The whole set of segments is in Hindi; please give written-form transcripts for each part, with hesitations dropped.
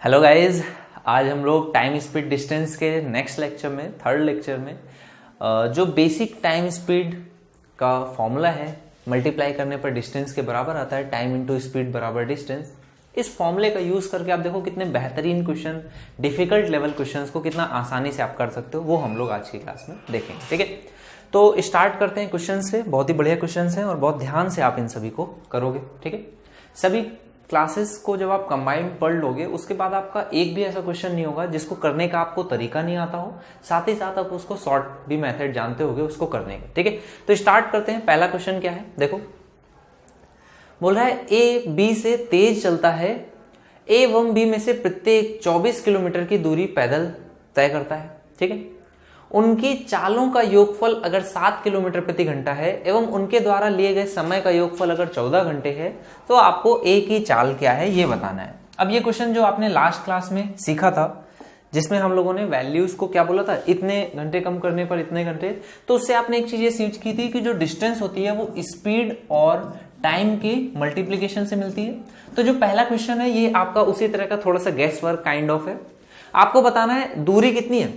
हेलो गाइस, आज हम लोग टाइम स्पीड डिस्टेंस के नेक्स्ट लेक्चर में, थर्ड लेक्चर में जो बेसिक टाइम स्पीड का फॉर्मूला है, मल्टीप्लाई करने पर डिस्टेंस के बराबर आता है, टाइम इनटू स्पीड बराबर डिस्टेंस। इस फॉर्मूले का यूज करके आप देखो कितने बेहतरीन क्वेश्चन, डिफिकल्ट लेवल क्वेश्चंस को कितना आसानी से आप कर सकते हो, वो हम लोग आज की क्लास में देखेंगे। ठीक है, तो स्टार्ट करते हैं क्वेश्चन से। बहुत ही बढ़िया क्वेश्चन हैं और बहुत ध्यान से आप इन सभी को करोगे। ठीक है, सभी क्लासेस को जब आप कंबाइंड पढ़ लोगे उसके बाद आपका एक भी ऐसा क्वेश्चन नहीं होगा जिसको करने का आपको तरीका नहीं आता हो, साथ ही साथ आप उसको शॉर्ट भी मेथड जानते होगे उसको करने का। ठीक है, तो स्टार्ट करते हैं। पहला क्वेश्चन क्या है, देखो बोल रहा है ए बी से तेज चलता है, ए एवं बी में से प्रत्येक 24 किलोमीटर की दूरी पैदल तय करता है। ठीक है, उनकी चालों का योगफल अगर 7 किलोमीटर प्रति घंटा है एवं उनके द्वारा लिए गए समय का योगफल अगर 14 घंटे है, तो आपको ए की चाल क्या है ये बताना है। अब ये क्वेश्चन जो आपने लास्ट क्लास में सीखा था, जिसमें हम लोगों ने वैल्यूज को क्या बोला था, इतने घंटे कम करने पर इतने घंटे, तो उससे आपने एक चीज ये सीख की थी कि जो डिस्टेंस होती है वो स्पीड और टाइम की मल्टीप्लीकेशन से मिलती है। तो जो पहला क्वेश्चन है ये आपका उसी तरह का थोड़ा सा गेस वर्क काइंड ऑफ है। आपको बताना है दूरी कितनी है,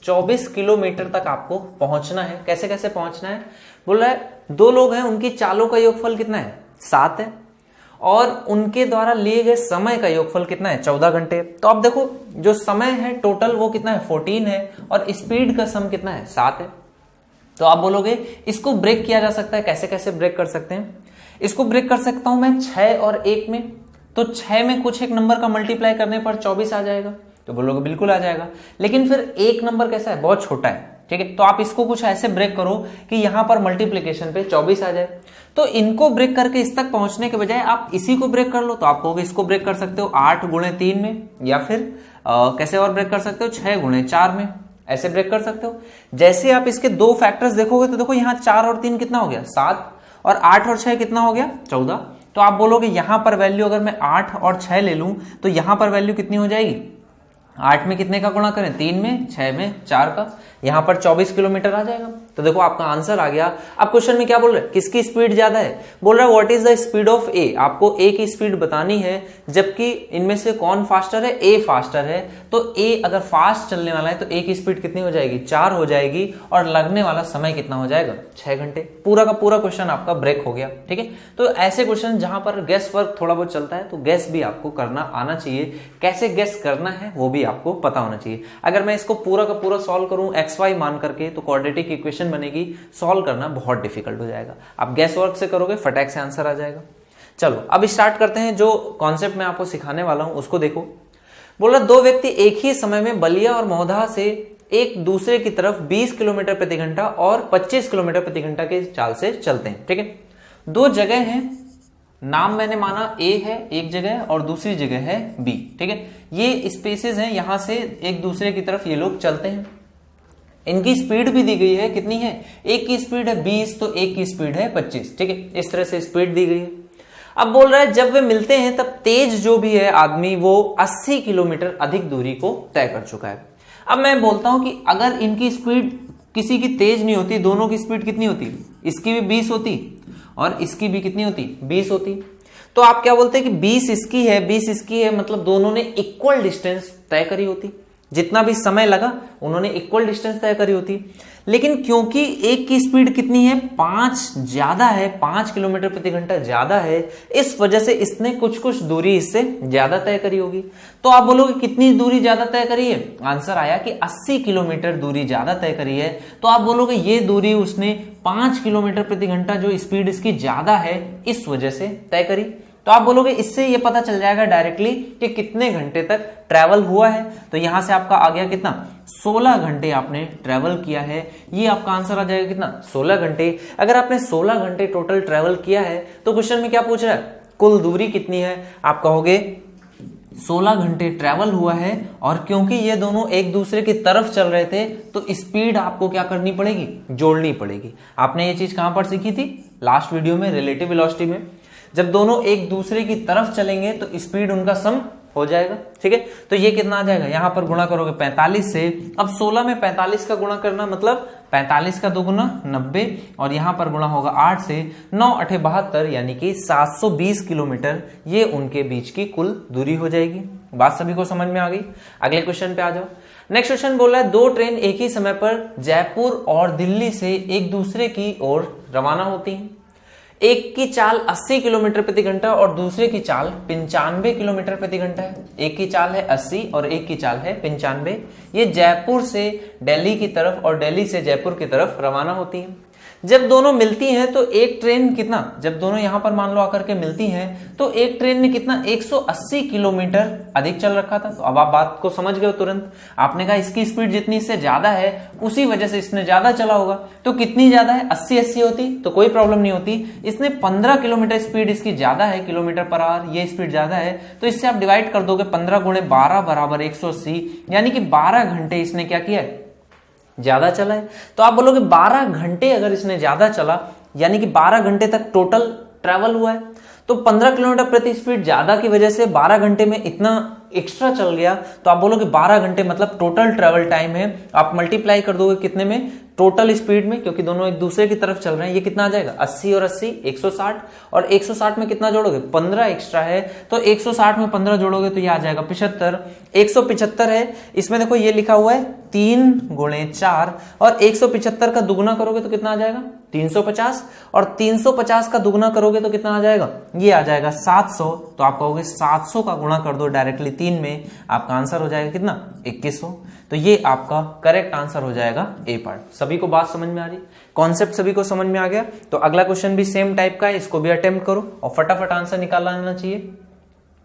24 किलोमीटर तक आपको पहुंचना है। कैसे कैसे पहुंचना है, बोल रहा है दो लोग हैं, उनकी चालों का योगफल कितना है, 7 है, और उनके द्वारा लिए गए समय का योगफल कितना है, 14 घंटे। तो आप देखो जो समय है टोटल वो कितना है, 14 है, और स्पीड का सम कितना है, 7 है। तो आप बोलोगे इसको ब्रेक किया जा सकता है, कैसे कैसे ब्रेक कर सकते हैं। इसको ब्रेक कर सकता हूं मैं 6 और 1 में। तो 6 में कुछ एक नंबर का मल्टीप्लाई करने पर 24 आ जाएगा, तो बोलोगे बिल्कुल आ जाएगा। लेकिन फिर एक नंबर कैसा है, बहुत छोटा है। ठीक है, तो आप इसको कुछ ऐसे ब्रेक करो कि यहां पर मल्टीप्लीकेशन पे 24 आ जाए। तो इनको ब्रेक करके इस तक पहुंचने के बजाय आप इसी को ब्रेक कर लो, तो आप कहोगे इसको ब्रेक कर सकते हो 8 गुणे 3 में, या फिर कैसे और ब्रेक कर सकते हो 6 गुणे 4 में, ऐसे ब्रेक कर सकते हो। जैसे आप इसके दो फैक्टर्स देखोगे तो देखो यहाँ 4 और 3 कितना हो गया, 7, और 8 और 6 कितना हो गया, 14। तो आप बोलोगे यहां पर वैल्यू अगर मैं 8 और 6 ले लूं तो यहां पर वैल्यू कितनी हो जाएगी, 8 में कितने का गुणा करें, 3 में, 6 में 4 का, यहां पर 24 किलोमीटर आ जाएगा। तो देखो आपका आंसर आ गया। अब क्वेश्चन में क्या बोल रहा है, किसकी स्पीड ज्यादा है, बोल रहा है what is the speed of A. आपको ए की स्पीड बतानी है, जबकि इनमें से कौन फास्टर है, ए फास्टर है। तो ए अगर फास्ट चलने वाला है तो ए की स्पीड कितनी हो जाएगी, 4 हो जाएगी, और लगने वाला समय कितना हो जाएगा, 6 घंटे। पूरा का पूरा क्वेश्चन आपका ब्रेक हो गया। ठीक है, तो ऐसे क्वेश्चन जहां पर गेस वर्क थोड़ा बहुत चलता है तो गेस भी आपको करना आना चाहिए। कैसे गेस करना है वो भी आपको पता होना चाहिए। अगर मैं इसको पूरा का पूरा सॉल्व करूं XY मान करके तो क्वाड्रेटिक इक्वेशन बनेगी, सॉल्व करना बहुत डिफिकल्ट हो जाएगा। आप गैस वर्क से करोगे फटाक से आंसर आ जाएगा। चलो अब स्टार्ट करते हैं। जो कॉन्सेप्ट मैं आपको सिखाने वाला हूं उसको देखो। बोल रहा दो व्यक्ति एक ही समय में बलिया और मौधा से एक दूसरे की तरफ 20 किलोमीटर प्रति घंटा और 25 किलोमीटर प्रति घंटा के चाल से चलते हैं। ठीक है, दो जगह हैं, नाम मैंने माना ए है एक जगह और दूसरी जगह है बी। ठीक है, ये स्पेसेस हैं, यहां से एक दूसरे की तरफ ये लोग चलते हैं। इनकी स्पीड भी दी गई है, कितनी है, एक की स्पीड है 20 तो एक की स्पीड है 25। ठीक है, इस तरह से स्पीड दी गई है। अब बोल रहा है जब वे मिलते हैं तब तेज जो भी है आदमी वो 80 किलोमीटर अधिक दूरी को तय कर चुका है। अब मैं बोलता हूं कि अगर इनकी स्पीड किसी की तेज नहीं होती, दोनों की स्पीड कितनी होती, इसकी भी 20 होती और इसकी भी कितनी होती, 20 होती, तो आप क्या बोलते हैं कि 20 इसकी है 20 इसकी है, मतलब दोनों ने इक्वल डिस्टेंस तय करी होती। जितना भी समय लगा उन्होंने इक्वल डिस्टेंस तय करी होती। लेकिन क्योंकि एक की स्पीड कितनी है, 5 ज्यादा है, 5 किलोमीटर प्रति घंटा ज्यादा है, इस वजह से इसने कुछ कुछ दूरी इससे ज्यादा तय करी होगी। तो आप बोलोगे कितनी दूरी ज्यादा तय करी है, आंसर आया कि 80 किलोमीटर दूरी ज्यादा तय करी है। तो आप बोलोगे ये दूरी उसने 5 किलोमीटर प्रति घंटा जो स्पीड इसकी ज्यादा है इस वजह से तय करी। तो आप बोलोगे इससे ये पता चल जाएगा डायरेक्टली कि कितने घंटे तक ट्रैवल हुआ है। तो यहां से आपका आ गया कितना, 16 घंटे आपने ट्रैवल किया है। ये आपका आंसर आ जाएगा कितना, 16 घंटे। अगर आपने 16 घंटे टोटल ट्रैवल किया है तो क्वेश्चन में क्या पूछ रहा है, कुल दूरी कितनी है, आप कहोगे 16 घंटे ट्रैवल हुआ है। और क्योंकि ये दोनों एक दूसरे की तरफ चल रहे थे तो स्पीड आपको क्या करनी पड़ेगी, जोड़नी पड़ेगी। आपने ये चीज कहां पर सीखी थी, लास्ट वीडियो में, रिलेटिव वेलोसिटी में। जब दोनों एक दूसरे की तरफ चलेंगे तो स्पीड उनका सम हो जाएगा। ठीक है, तो ये कितना आ जाएगा, यहां पर गुणा करोगे 45 से। अब 16 में 45 का गुणा करना मतलब 45 का दोगुना 90, और यहां पर गुणा होगा 8 से, 9 8 72, यानी कि 720 किलोमीटर ये उनके बीच की कुल दूरी हो जाएगी। बात सभी को समझ में आ गई। अगले क्वेश्चन पे आ जाओ। नेक्स्ट क्वेश्चन बोला है, दो ट्रेन एक ही समय पर जयपुर और दिल्ली से एक दूसरे की ओर रवाना होती हैं। एक की चाल 80 किलोमीटर प्रति घंटा और दूसरे की चाल 95 किलोमीटर प्रति घंटा है। एक की चाल है 80 और एक की चाल है 95। ये जयपुर से दिल्ली की तरफ और दिल्ली से जयपुर की तरफ रवाना होती है। जब दोनों मिलती हैं तो एक ट्रेन कितना, जब दोनों यहां पर मान लो आकर के मिलती हैं तो एक ट्रेन ने कितना 180 किलोमीटर अधिक चल रखा था। तो अब आप बात को समझ गए तुरंत। आपने कहा इसकी स्पीड जितनी इससे ज्यादा है उसी वजह से इसने ज्यादा चला होगा। तो कितनी ज्यादा है, 80 होती तो कोई प्रॉब्लम नहीं होती। इसने 15 किलोमीटर स्पीड इसकी ज्यादा है, किलोमीटर पर आवर ये स्पीड ज्यादा है, तो इससे आप डिवाइड कर दोगे 15 गुणे 12 बराबर 180, यानी कि 12 घंटे इसने क्या किया है, ज्यादा चला है। तो आप बोलोगे 12 घंटे अगर इसने ज्यादा चला यानी कि 12 घंटे तक टोटल ट्रैवल हुआ है, तो 15 किलोमीटर प्रति स्पीड ज्यादा की वजह से 12 घंटे में इतना एक्स्ट्रा चल गया। तो आप बोलोगे 12 घंटे मतलब टोटल ट्रैवल टाइम है। आप मल्टीप्लाई कर दोगे कितने में, टोटल स्पीड में, क्योंकि दोनों एक दूसरे की तरफ चल रहे हैं। ये कितना आ जाएगा 80 और 80 160, और 160 में कितना जोड़ोगे 15 एक्स्ट्रा है, तो 160 में 15 जोड़ोगे तो ये आ जाएगा 75। 175 है, इसमें देखो ये लिखा हुआ है 3 गुणे 4, और 175 का दुगुना करोगे तो कितना आ जाएगा 350, और 350 का दुगुना करोगे तो कितना आ जाएगा, ये आ जाएगा 700। तो आप कहोगे 700 का गुणा कर दो डायरेक्टली 3 में, आपका आंसर हो जाएगा कितना 2100। तो ये आपका करेक्ट आंसर हो जाएगा ए पार्ट। सभी को बात समझ में आ रही, कॉन्सेप्ट सभी को समझ में आ गया। तो अगला क्वेश्चन भी सेम टाइप का है, इसको भी अटेम्प्ट करो और फटाफट आंसर निकालना आना चाहिए।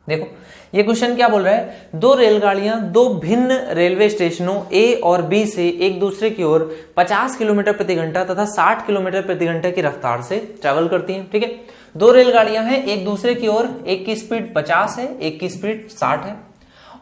देखो ये क्वेश्चन क्या बोल रहा है, दो रेलगाड़ियां दो भिन्न रेलवे स्टेशनों ए और बी से एक दूसरे की ओर 50 किलोमीटर प्रति घंटा तथा 60 किलोमीटर प्रति घंटे की रफ्तार से ट्रेवल करती हैं। ठीक है, दो रेलगाड़ियां हैं एक दूसरे की ओर, एक की स्पीड 50 है एक की स्पीड 60 है,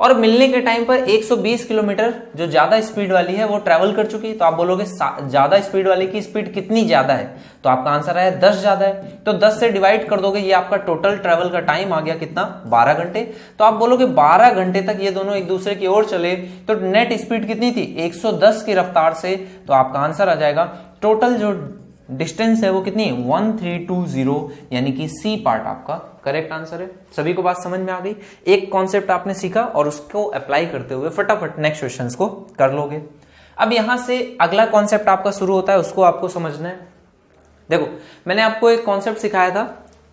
और मिलने के टाइम पर 120 किलोमीटर जो ज्यादा स्पीड वाली है वो ट्रैवल कर चुकी है। तो आप बोलोगे ज्यादा स्पीड वाली की स्पीड कितनी ज्यादा है, तो आपका आंसर है 10 ज्यादा है। तो 10 से डिवाइड कर दोगे, ये आपका टोटल ट्रैवल का टाइम आ गया कितना 12 घंटे। तो आप बोलोगे 12 घंटे तक ये दोनों एक दूसरे की ओर चले तो नेट स्पीड कितनी थी 110 की रफ्तार से। तो आपका आंसर आ जाएगा टोटल जो डिस्टेंस है वो कितनी है 1320, यानी कि सी पार्ट आपका करेक्ट आंसर है। सभी को बात समझ में आ गई। एक कॉन्सेप्ट आपने सीखा और उसको अप्लाई करते हुए फटाफट नेक्स्ट क्वेश्चंस को कर लोगे। अब यहां से अगला कॉन्सेप्ट आपका शुरू होता है, उसको आपको समझना है। देखो मैंने आपको एक कॉन्सेप्ट सिखाया था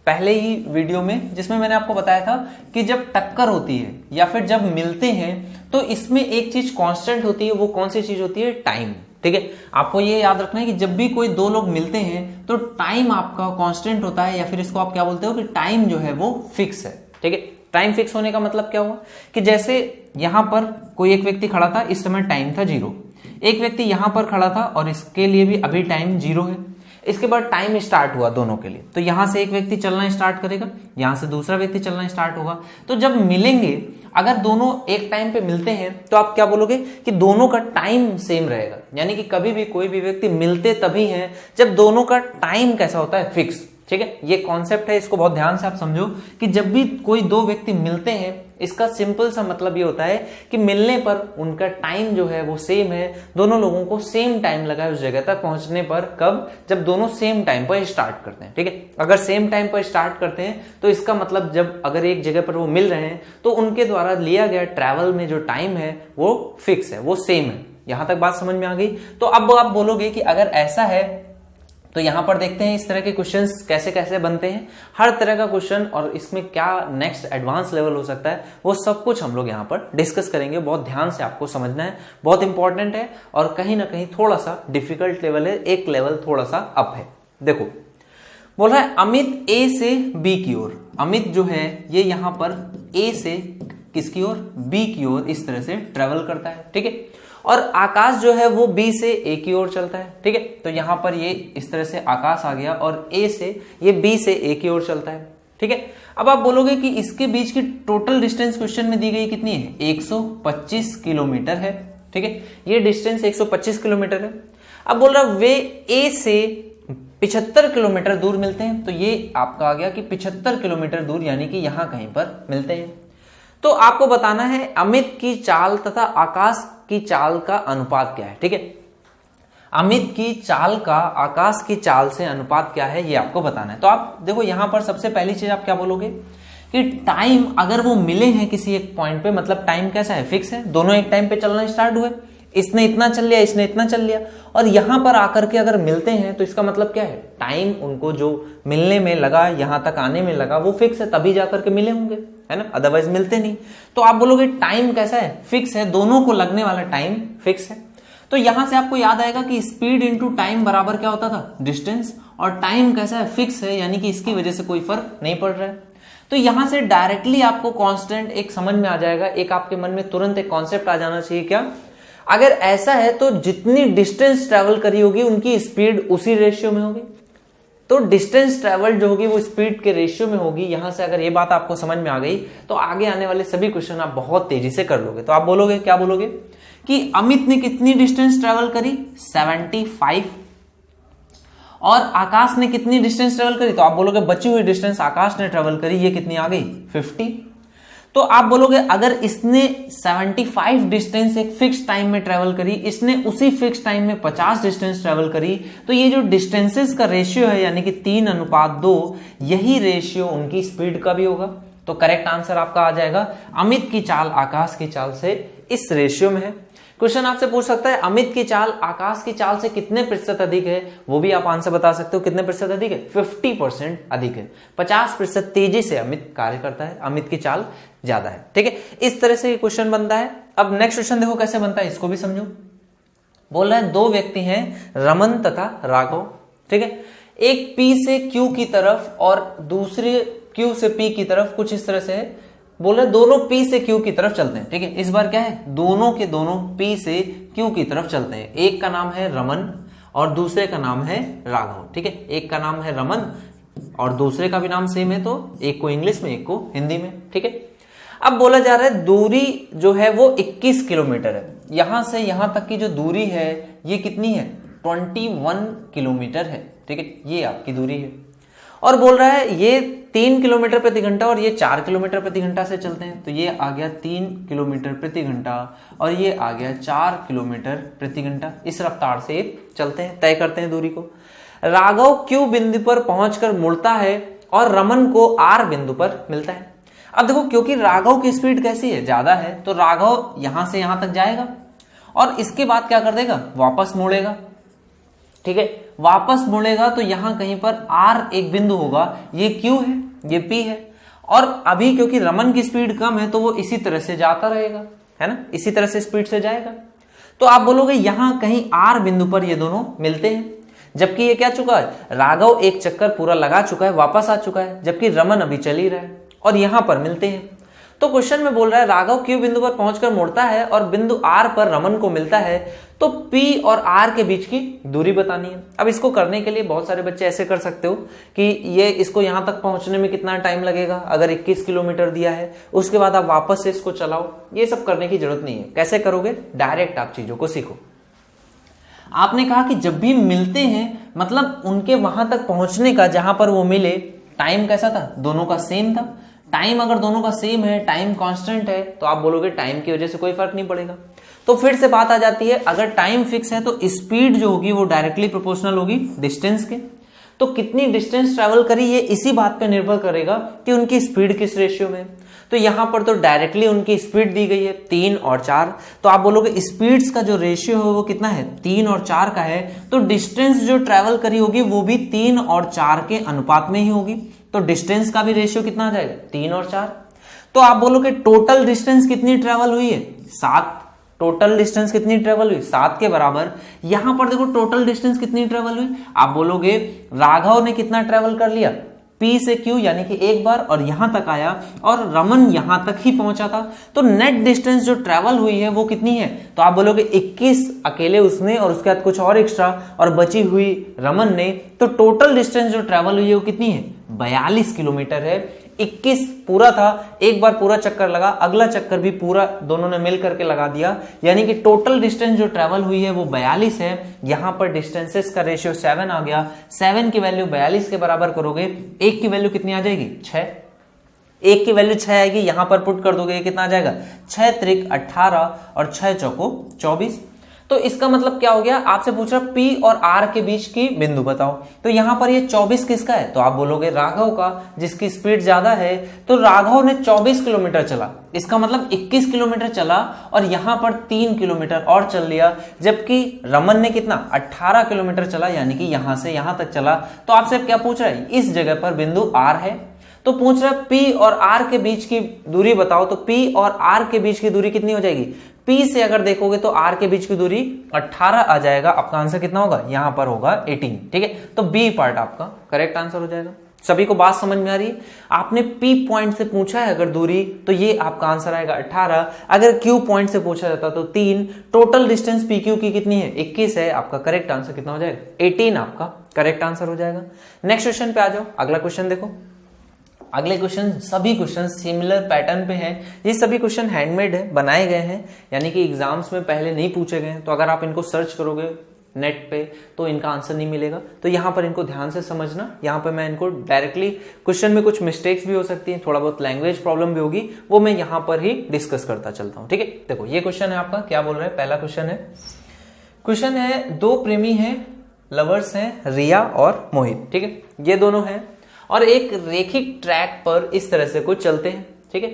पहले ही वीडियो में, जिसमें मैंने आपको बताया था कि जब टक्कर होती है या फिर जब मिलते हैं तो इसमें एक चीज कांस्टेंट होती है। वो कौन सी चीज होती है, टाइम। ठीक है, आपको ये याद रखना है कि जब भी कोई दो लोग मिलते हैं तो टाइम आपका कांस्टेंट होता है, या फिर इसको आप क्या बोलते हो कि टाइम जो है वो फिक्स है। ठीक है, टाइम फिक्स होने का मतलब क्या हुआ कि जैसे यहां पर कोई एक व्यक्ति खड़ा था, इस समय टाइम था 0, एक व्यक्ति यहां पर खड़ा था और इसके लिए भी अभी टाइम 0 है। इसके बाद टाइम स्टार्ट हुआ दोनों के लिए, तो यहां से एक व्यक्ति चलना स्टार्ट करेगा, यहां से दूसरा व्यक्ति चलना स्टार्ट होगा। तो जब मिलेंगे, अगर दोनों एक टाइम पे मिलते हैं तो आप क्या बोलोगे कि दोनों का टाइम सेम रहेगा। यानी कि कभी भी कोई भी व्यक्ति मिलते तभी हैं जब दोनों का टाइम कैसा होता है, फिक्स। ठीक है, ये कॉन्सेप्ट है, इसको बहुत ध्यान से आप समझो कि जब भी कोई दो व्यक्ति मिलते हैं इसका सिंपल सा मतलब ये होता है कि मिलने पर उनका टाइम जो है वो सेम है, दोनों लोगों को सेम टाइम लगा है उस जगह तक पहुंचने पर। कब, जब दोनों सेम टाइम पर स्टार्ट करते हैं। ठीक है, अगर सेम टाइम पर स्टार्ट करते हैं तो इसका मतलब जब अगर एक जगह पर वो मिल रहे हैं तो उनके द्वारा लिया गया ट्रैवल में जो टाइम है वो फिक्स है, वो सेम है। यहां तक बात समझ में आ गई। तो अब आप बोलोगे कि अगर ऐसा है तो यहां पर देखते हैं इस तरह के क्वेश्चंस कैसे कैसे बनते हैं। हर तरह का क्वेश्चन और इसमें क्या नेक्स्ट एडवांस लेवल हो सकता है वो सब कुछ हम लोग यहां पर डिस्कस करेंगे। बहुत ध्यान से आपको समझना है, बहुत इंपॉर्टेंट है और कहीं ना कहीं थोड़ा सा डिफिकल्ट लेवल है, एक लेवल थोड़ा सा अप है। देखो बोल रहा है अमित ए से बी की ओर, अमित जो है ये यहां पर ए से किसकी ओर, बी की ओर इस तरह से ट्रेवल करता है। ठीक है, और आकाश जो है वो बी से ए की ओर चलता है। ठीक है, तो यहां पर ये इस तरह से आकाश आ गया और ए से ये बी से ए की ओर चलता है। ठीक है, अब आप बोलोगे कि इसके बीच की टोटल डिस्टेंस क्वेश्चन में दी गई कितनी है, 125 किलोमीटर है। ठीक है, ये डिस्टेंस 125 किलोमीटर है। अब बोल रहा वे ए से 75 किलोमीटर दूर मिलते हैं, तो ये आपका आ गया कि 75 किलोमीटर दूर यानी कि यहां कहीं पर मिलते हैं। तो आपको बताना है अमित की चाल तथा आकाश की चाल का अनुपात क्या है। ठीक है, अमित की चाल का आकाश की चाल से अनुपात क्या है ये आपको बताना है। तो आप देखो यहां पर सबसे पहली चीज आप क्या बोलोगे कि टाइम अगर वो मिले हैं किसी एक पॉइंट पे, मतलब टाइम कैसा है, फिक्स है, दोनों एक टाइम पे चलना स्टार्ट हुए, इसने इतना चल लिया इसने इतना चल लिया, और यहां पर आकर के अगर मिलते हैं तो इसका मतलब क्या है, टाइम उनको जो मिलने में लगा, यहां तक आने में लगा, वो फिक्स है, तभी जाकर के मिले होंगे, है ना, अदरवाइज मिलते नहीं। तो आप बोलोगे टाइम कैसा है, फिक्स है, दोनों को लगने वाला टाइम फिक्स है। तो यहां से आपको याद आएगा कि स्पीड इंटू टाइम बराबर क्या होता था, डिस्टेंस, और टाइम कैसा है, फिक्स है, यानी कि इसकी वजह से कोई फर्क नहीं पड़ रहा है। तो यहां से डायरेक्टली आपको कांस्टेंट एक समझ में आ जाएगा, एक आपके मन में तुरंत एक कॉन्सेप्ट आ जाना चाहिए, क्या, अगर ऐसा है तो जितनी डिस्टेंस ट्रेवल करी होगी उनकी स्पीड उसी रेशियो में होगी। तो डिस्टेंस ट्रेवल जो होगी वो स्पीड के रेशियो में होगी। यहां से अगर ये बात आपको समझ में आ गई तो आगे आने वाले सभी क्वेश्चन आप बहुत तेजी से कर लोगे। तो आप बोलोगे, क्या बोलोगे कि अमित ने कितनी डिस्टेंस ट्रेवल करी, 75, और आकाश ने कितनी डिस्टेंस ट्रेवल करी, तो आप बोलोगे बची हुई डिस्टेंस आकाश ने ट्रेवल करी, ये कितनी आ गई, 50। तो आप बोलोगे अगर इसने 75 डिस्टेंस एक फिक्स टाइम में ट्रेवल करी, इसने उसी फिक्स टाइम में 50 डिस्टेंस ट्रेवल करी, तो ये जो डिस्टेंसेस का रेशियो है यानी कि 3:2, यही रेशियो उनकी स्पीड का भी होगा। तो करेक्ट आंसर आपका आ जाएगा अमित की चाल आकाश की चाल से इस रेशियो में है। क्वेश्चन आपसे पूछ सकता है अमित की चाल आकाश की चाल से कितने प्रतिशत अधिक है, वो भी आप आंसर बता सकते हो, कितने प्रतिशत अधिक है, 50% अधिक है, 50% तेजी से अमित कार्य करता है, अमित की चाल ज्यादा है। ठीक है, इस तरह से क्वेश्चन बनता है। अब नेक्स्ट क्वेश्चन देखो कैसे बनता है, इसको भी समझो। बोल रहा है दो व्यक्ति हैं रमन तथा राघव, ठीक है, एक P से Q की तरफ और दूसरे Q से P की तरफ, कुछ इस तरह से है। बोल रहे दोनों P से Q की तरफ चलते हैं। ठीक है, इस बार क्या है, दोनों के दोनों P से Q की तरफ चलते हैं। एक का नाम है रमन और दूसरे का नाम है राघव। ठीक है, एक का नाम है रमन और दूसरे का भी नाम सेम है, तो एक को इंग्लिश में एक को हिंदी में। ठीक है, अब बोला जा रहा है दूरी जो है वो 21 किलोमीटर है। यहां से यहां तक की जो दूरी है ये कितनी है, 21 किलोमीटर है। ठीक है, ये आपकी दूरी है, और बोल रहा है ये 3 किलोमीटर प्रति घंटा और ये 4 किलोमीटर प्रति घंटा से चलते हैं। तो ये आ गया 3 किलोमीटर प्रति घंटा और ये आ गया 4 किलोमीटर प्रति घंटा। इस रफ्तार से चलते हैं, तय करते हैं दूरी को। राघव Q बिंदु पर पहुंचकर मुड़ता है और रमन को R बिंदु पर मिलता है। अब देखो क्योंकि राघव की स्पीड कैसी है, ज्यादा है, तो राघव यहां से यहां तक जाएगा और इसके बाद क्या कर देगा, वापस मुड़ेगा। ठीक है, वापस मुड़ेगा तो यहां कहीं पर R एक बिंदु होगा, ये Q है, ये P है, और अभी क्योंकि रमन की स्पीड कम है तो वो इसी तरह से जाता रहेगा, है ना, इसी तरह से स्पीड से जाएगा। तो आप बोलोगे यहां कहीं R बिंदु पर ये दोनों मिलते हैं, जबकि ये क्या चुका है, राघव एक चक्कर पूरा लगा चुका है, वापस आ चुका है, जबकि रमन अभी चल ही रहा है, और यहां पर मिलते हैं। तो क्वेश्चन में बोल रहा है राघव Q बिंदु पर पहुंचकर मुड़ता है और बिंदु R पर रमन को मिलता है, तो P और R के बीच की दूरी बतानी है। अब इसको करने के लिए बहुत सारे बच्चे ऐसे कर सकते हो कि ये इसको यहां तक पहुंचने में कितना टाइम लगेगा, अगर 21 किलोमीटर दिया है, उसके बाद आप वापस से इसको चलाओ। ये सब करने की जरूरत नहीं है। कैसे करोगे, डायरेक्ट आप चीजों को सीखो। आपने कहा कि जब भी मिलते हैं मतलब उनके वहां तक पहुंचने का, जहां पर वो मिले, टाइम कैसा था, दोनों का सेम था। टाइम अगर दोनों का सेम है, टाइम कांस्टेंट है, तो आप बोलोगे टाइम की वजह से कोई फर्क नहीं पड़ेगा। तो फिर से बात आ जाती है, अगर टाइम फिक्स है तो स्पीड जो होगी वो डायरेक्टली प्रोपोर्शनल होगी डिस्टेंस के। तो कितनी डिस्टेंस ट्रेवल करी ये इसी बात पे निर्भर करेगा कि उनकी स्पीड किस रेशियो में। तो यहां पर तो डायरेक्टली उनकी स्पीड दी गई है 3 और 4, तो आप बोलोगे स्पीड्स का जो रेशियो है वो कितना है, 3 और 4 का है, तो डिस्टेंस जो ट्रेवल करी होगी वो भी 3 और 4 के अनुपात में ही होगी। तो डिस्टेंस का भी रेशियो कितना आ जाएगा, 3 और 4। तो आप बोलोगे टोटल डिस्टेंस कितनी ट्रेवल हुई है, 7। टोटल डिस्टेंस कितनी ट्रेवल हुई, 7 के बराबर। यहां पर देखो टोटल डिस्टेंस कितनी ट्रेवल हुई, आप बोलोगे राघव ने कितना ट्रेवल कर लिया, P से Q यानी कि एक बार, और यहां तक आया, और रमन यहां तक ही पहुंचा था। तो नेट डिस्टेंस जो ट्रेवल हुई है वो कितनी है, तो आप बोलोगे 21 अकेले उसने और उसके बाद कुछ और एक्स्ट्रा और बची हुई रमन ने। तो टोटल डिस्टेंस जो ट्रेवल हुई है वो कितनी है, 42 किलोमीटर है। 21 पूरा था, एक बार पूरा चक्कर लगा, अगला चक्कर भी पूरा दोनों ने मिल करके लगा दिया, यानी कि टोटल डिस्टेंस जो ट्रेवल हुई है वो 42 है। यहां पर डिस्टेंसेस का रेशियो 7 आ गया। 7 की वैल्यू 42 के बराबर करोगे, 1 की वैल्यू कितनी आ जाएगी, 6। एक की वैल्यू 6 आएगी, यहां पर पुट कर दोगे, कितना आ जाएगा 6 त्रिक 18 और 6 चौको 24। तो इसका मतलब क्या हो गया, आपसे पूछ रहा P और R के बीच की बिंदु बताओ। तो यहां पर ये 24 किसका है, तो आप बोलोगे राघव का, जिसकी स्पीड ज्यादा है। तो राघव ने 24 किलोमीटर चला, इसका मतलब 21 किलोमीटर चला और यहां पर 3 किलोमीटर और चल लिया। जबकि रमन ने कितना 18 किलोमीटर चला, यानी कि यहां से यहां तक चला। तो आपसे क्या पूछ रहा है, इस जगह पर बिंदु R है। तो पूछ रहा है P और R के बीच की दूरी बताओ। तो P और R के बीच की दूरी कितनी हो जाएगी, P से अगर देखोगे तो R के बीच की दूरी 18 आ जाएगा। आपका आंसर कितना होगा, यहां पर होगा 18। ठीक है, तो B पार्ट आपका करेक्ट आंसर हो जाएगा। सभी को बात समझ में आ रही है। आपने P पॉइंट से पूछा है अगर दूरी, तो ये आपका आंसर आएगा 18। अगर Q पॉइंट से पूछा जाता तो 3। टोटल डिस्टेंस PQ की कितनी है, 21 है। आपका करेक्ट आंसर कितना हो जाएगा, 18 आपका करेक्ट आंसर हो जाएगा। नेक्स्ट क्वेश्चन पे आ जाओ। अगला क्वेश्चन देखो। अगले क्वेश्चन, सभी क्वेश्चन सिमिलर पैटर्न पे हैं। ये सभी क्वेश्चन हैंडमेड है, बनाए गए हैं, यानी कि एग्जाम्स में पहले नहीं पूछे गए। तो अगर आप इनको सर्च करोगे नेट पे तो इनका आंसर नहीं मिलेगा। तो यहाँ पर इनको ध्यान से समझना। यहाँ पे मैं इनको डायरेक्टली, क्वेश्चन में कुछ मिस्टेक्स भी हो सकती हैं, थोड़ा बहुत लैंग्वेज प्रॉब्लम भी होगी, वो मैं यहाँ पर ही डिस्कस करता चलता हूँ। ठीक है, देखो ये क्वेश्चन है आपका, क्या बोल रहा है। पहला क्वेश्चन है दो प्रेमी हैं, लवर्स हैं, रिया और मोहित। ठीक है, ये दोनों हैं और एक रेखिक ट्रैक पर इस तरह से कुछ चलते हैं। ठीक है,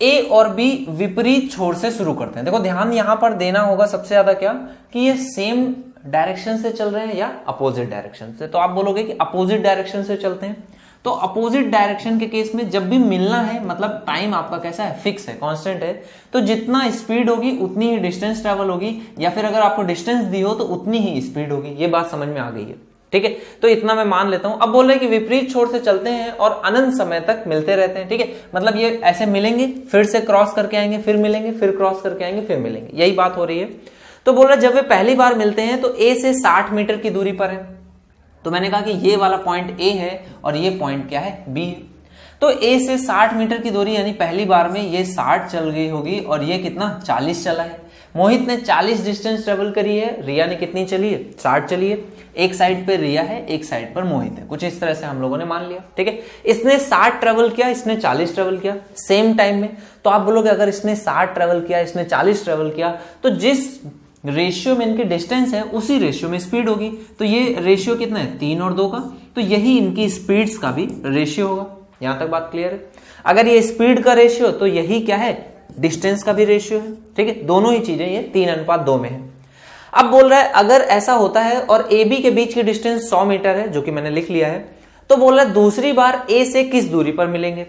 ए और बी विपरीत छोर से शुरू करते हैं। देखो ध्यान यहां पर देना होगा सबसे ज्यादा क्या, कि ये सेम डायरेक्शन से चल रहे हैं या अपोजिट डायरेक्शन से। तो आप बोलोगे कि अपोजिट डायरेक्शन से चलते हैं। तो अपोजिट डायरेक्शन के केस में जब भी मिलना है, मतलब टाइम आपका कैसा है, फिक्स है, कांस्टेंट है। तो जितना स्पीड होगी उतनी ही डिस्टेंस ट्रेवल होगी, या फिर अगर आपको डिस्टेंस दी हो तो उतनी ही स्पीड होगी। ये बात समझ में आ गई है। ठीक है, तो इतना मैं मान लेता हूं। अब बोल रहे हैं कि विपरीत छोर से चलते हैं और अनंत समय तक मिलते रहते हैं। ठीक है, मतलब ये ऐसे मिलेंगे, फिर से क्रॉस करके आएंगे, फिर मिलेंगे, फिर क्रॉस करके आएंगे, फिर मिलेंगे, यही बात हो रही है। तो बोल रहा है जब वे पहली बार मिलते हैं तो ए से 60 मीटर की दूरी पर है। तो मैंने कहा कि ये वाला पॉइंट ए है और ये पॉइंट क्या है, बी है। तो ए से 60 मीटर की दूरी, यानी पहली बार में ये 60 चल गई होगी और ये कितना 40 चला है। मोहित ने 40 डिस्टेंस ट्रेवल करी है, रिया ने कितनी चली है, 60 चली है। एक साइड पे रिया है, एक साइड पर मोहित है, कुछ इस तरह से हम लोगों ने मान लिया। ठीक है, इसने 60 ट्रेवल किया, इसने 40 ट्रेवल किया सेम टाइम में। तो आप बोलोगे अगर इसने 60 ट्रेवल किया, इसने 40 ट्रेवल किया, तो जिस रेशियो में इनकी डिस्टेंस है उसी रेशियो में स्पीड होगी। तो ये रेशियो कितना है, 3 और 2 का। तो यही इनकी स्पीड्स का भी रेशियो होगा। यहां तक बात क्लियर है। अगर ये स्पीड का रेशियो, तो यही क्या है, डिस्टेंस का भी रेशियो है। ठीक है, दोनों ही चीजें ये 3:2 में है। अब बोल रहा है अगर ऐसा होता है और ए बी के बीच की डिस्टेंस 100 मीटर है, जो कि मैंने लिख लिया है, तो बोल रहा है दूसरी बार ए से किस दूरी पर मिलेंगे।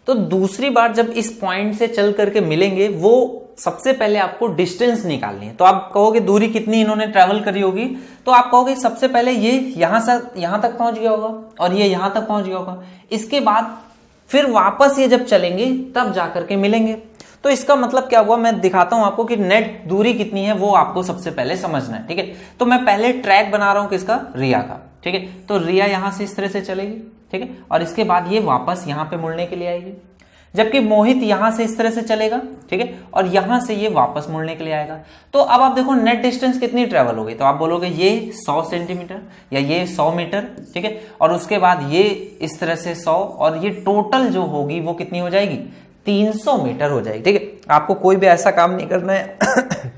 तो दूसरी बार जब इस पॉइंट से चल करके मिलेंगे, वो सबसे पहले आपको डिस्टेंस निकालनी है। तो आप कहोगे दूरी कितनी इन्होंने ट्रेवल करी होगी, तो आप कहोगे सबसे पहले ये यहां से यहां तक पहुंच गया होगा और ये यहां तक पहुंच गया होगा। इसके बाद फिर वापस ये जब चलेंगे तब जाकर के मिलेंगे। तो इसका मतलब क्या हुआ, मैं दिखाता हूं आपको कि नेट दूरी कितनी है, वो आपको सबसे पहले समझना है। ठीक है, तो मैं पहले ट्रैक बना रहा हूं किसका, रिया का। ठीक है, तो रिया यहां से इस तरह से चलेगी। ठीक है, और इसके बाद ये वापस यहां पे मुड़ने के लिए आएगी, जबकि मोहित यहां से इस तरह से चलेगा। ठीक है, और यहां से ये वापस मुड़ने के लिए आएगा। तो अब आप देखो नेट डिस्टेंस कितनी ट्रेवल होगी। तो आप बोलोगे ये 100 सेंटीमीटर या ये 100 मीटर। ठीक है, और उसके बाद ये इस तरह से 100, और ये टोटल जो होगी वो कितनी हो जाएगी, 300 मीटर हो जाएगी। ठीक है, आपको कोई भी ऐसा काम नहीं करना है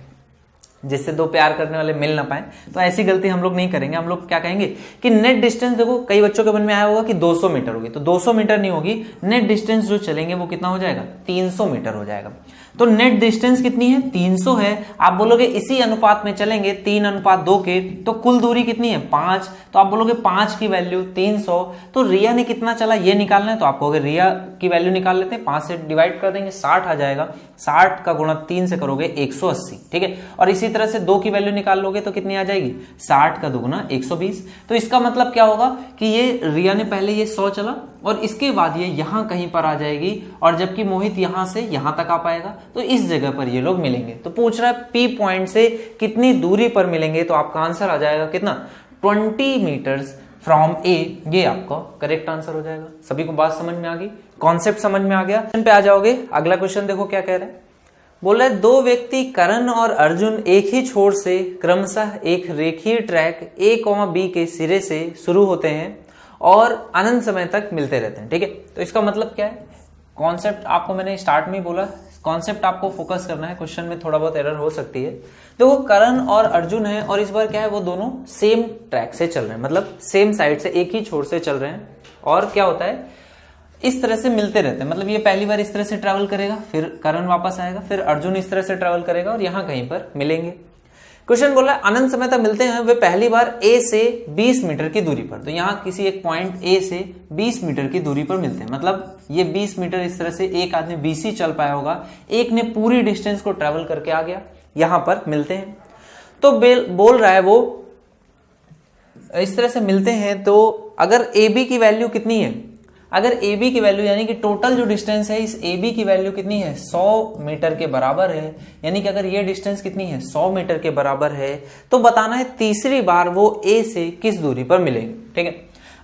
जिससे दो प्यार करने वाले मिल ना पाए। तो ऐसी गलती हम लोग नहीं करेंगे। हम लोग क्या कहेंगे कि नेट डिस्टेंस, देखो कई बच्चों के मन में आया होगा कि 200 मीटर होगी, तो 200 मीटर नहीं होगी। नेट डिस्टेंस जो चलेंगे वो कितना हो जाएगा, 300 मीटर हो जाएगा। तो नेट डिस्टेंस कितनी है, 300 है। आप बोलोगे इसी अनुपात में चलेंगे 3:2 के, तो कुल दूरी कितनी है, 5। तो आप बोलोगे 5 की वैल्यू 300। तो रिया ने कितना चला ये निकालना है, तो आप कहोगे रिया की वैल्यू निकाल लेते हैं, 5 से डिवाइड कर देंगे, 60 आ जाएगा। 60 का गुणा 3 से करोगे 180। ठीक है, और इसी तरह से 2 की वैल्यू निकाल लोगे तो कितनी आ जाएगी, 60 का दुगुना 120। तो इसका मतलब क्या होगा कि ये रिया ने पहले ये 100 चला और इसके बाद ये यहां कहीं पर आ जाएगी, और जबकि मोहित यहां से यहां तक आ पाएगा। तो इस जगह पर ये लोग मिलेंगे। तो पूछ रहा है पी पॉइंट से कितनी दूरी पर मिलेंगे, तो आपका आंसर आ जाएगा कितना, 20 मीटर्स फ्रॉम ए। ये आपका करेक्ट आंसर हो जाएगा। सभी को बात समझ में आ गई, कॉन्सेप्ट समझ में आ गया। पे आ जाओगे, अगला क्वेश्चन देखो क्या कह रहा है। बोल रहा है दो व्यक्ति करण और अर्जुन एक ही छोर से क्रमशः एक रेखीय ट्रैक A, B के सिरे से शुरू होते हैं और अनंत समय तक मिलते रहते हैं। ठीक है, तो इसका मतलब क्या है, कॉन्सेप्ट आपको मैंने स्टार्ट में ही बोला, कॉन्सेप्ट आपको फोकस करना है, क्वेश्चन में थोड़ा बहुत एरर हो सकती है। देखो करण और अर्जुन है और इस बार क्या है, वो दोनों सेम ट्रैक से चल रहे हैं, मतलब सेम साइड से, एक ही छोर से चल रहे हैं। और क्या होता है, इस तरह से मिलते रहते हैं, मतलब ये पहली बार इस तरह से ट्रैवल करेगा, फिर करण वापस आएगा, फिर अर्जुन इस तरह से ट्रैवल करेगा और यहां कहीं पर मिलेंगे। क्वेश्चन बोल रहा है अनंत समय तक मिलते हैं वे पहली बार ए से 20 मीटर की दूरी पर। तो यहां किसी एक पॉइंट ए से 20 मीटर की दूरी पर मिलते हैं, मतलब ये 20 मीटर इस तरह से एक आदमी 20 ही चल पाया होगा, एक ने पूरी डिस्टेंस को ट्रेवल करके आ गया, यहां पर मिलते हैं। तो बोल रहा है वो इस तरह से मिलते हैं। तो अगर ए बी की वैल्यू कितनी है, अगर ए बी की वैल्यू यानी कि टोटल जो डिस्टेंस है इस ए बी की वैल्यू कितनी है, 100 मीटर के बराबर है, यानी कि अगर ये डिस्टेंस कितनी है, 100 मीटर के बराबर है, तो बताना है तीसरी बार वो ए से किस दूरी पर मिलेंगे। ठीक है,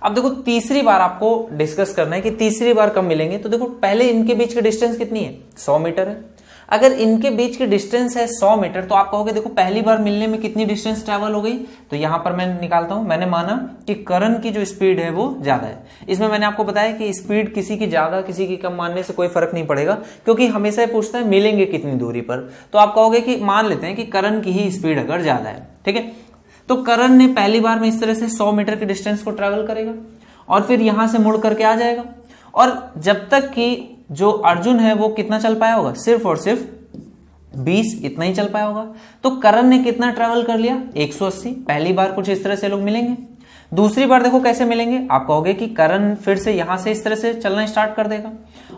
अब देखो तीसरी बार आपको डिस्कस करना है कि तीसरी बार कब मिलेंगे। तो देखो पहले इनके बीच की डिस्टेंस कितनी है, 100 मीटर है। अगर इनके बीच की डिस्टेंस है 100 मीटर, तो आप कहोगे देखो पहली बार मिलने में कितनी डिस्टेंस ट्रैवल हो गई। तो यहां पर मैं निकालता हूं, मैंने माना कि करण की जो स्पीड है वो ज्यादा है। इसमें मैंने आपको बताया कि स्पीड किसी की ज्यादा किसी की कम मानने से कोई फर्क नहीं पड़ेगा, क्योंकि हमेशा पूछता है मिलेंगे कितनी दूरी पर। तो आप कहोगे कि मान लेते हैं कि करण की ही स्पीड अगर ज्यादा है, ठीक है, तो करण ने पहली बार में इस तरह से 100 मीटर की डिस्टेंस को ट्रैवल करेगा और फिर यहां से मुड़ करके आ जाएगा। और जब तक कि जो अर्जुन है वो कितना चल पाया होगा, सिर्फ और सिर्फ 20 इतना ही चल पाया होगा। तो करण ने कितना ट्रैवल कर लिया, 180। पहली बार कुछ इस तरह से लोग मिलेंगे। दूसरी बार देखो कैसे मिलेंगे, आप कहोगे कि करण फिर से यहां से इस तरह से चलना स्टार्ट कर देगा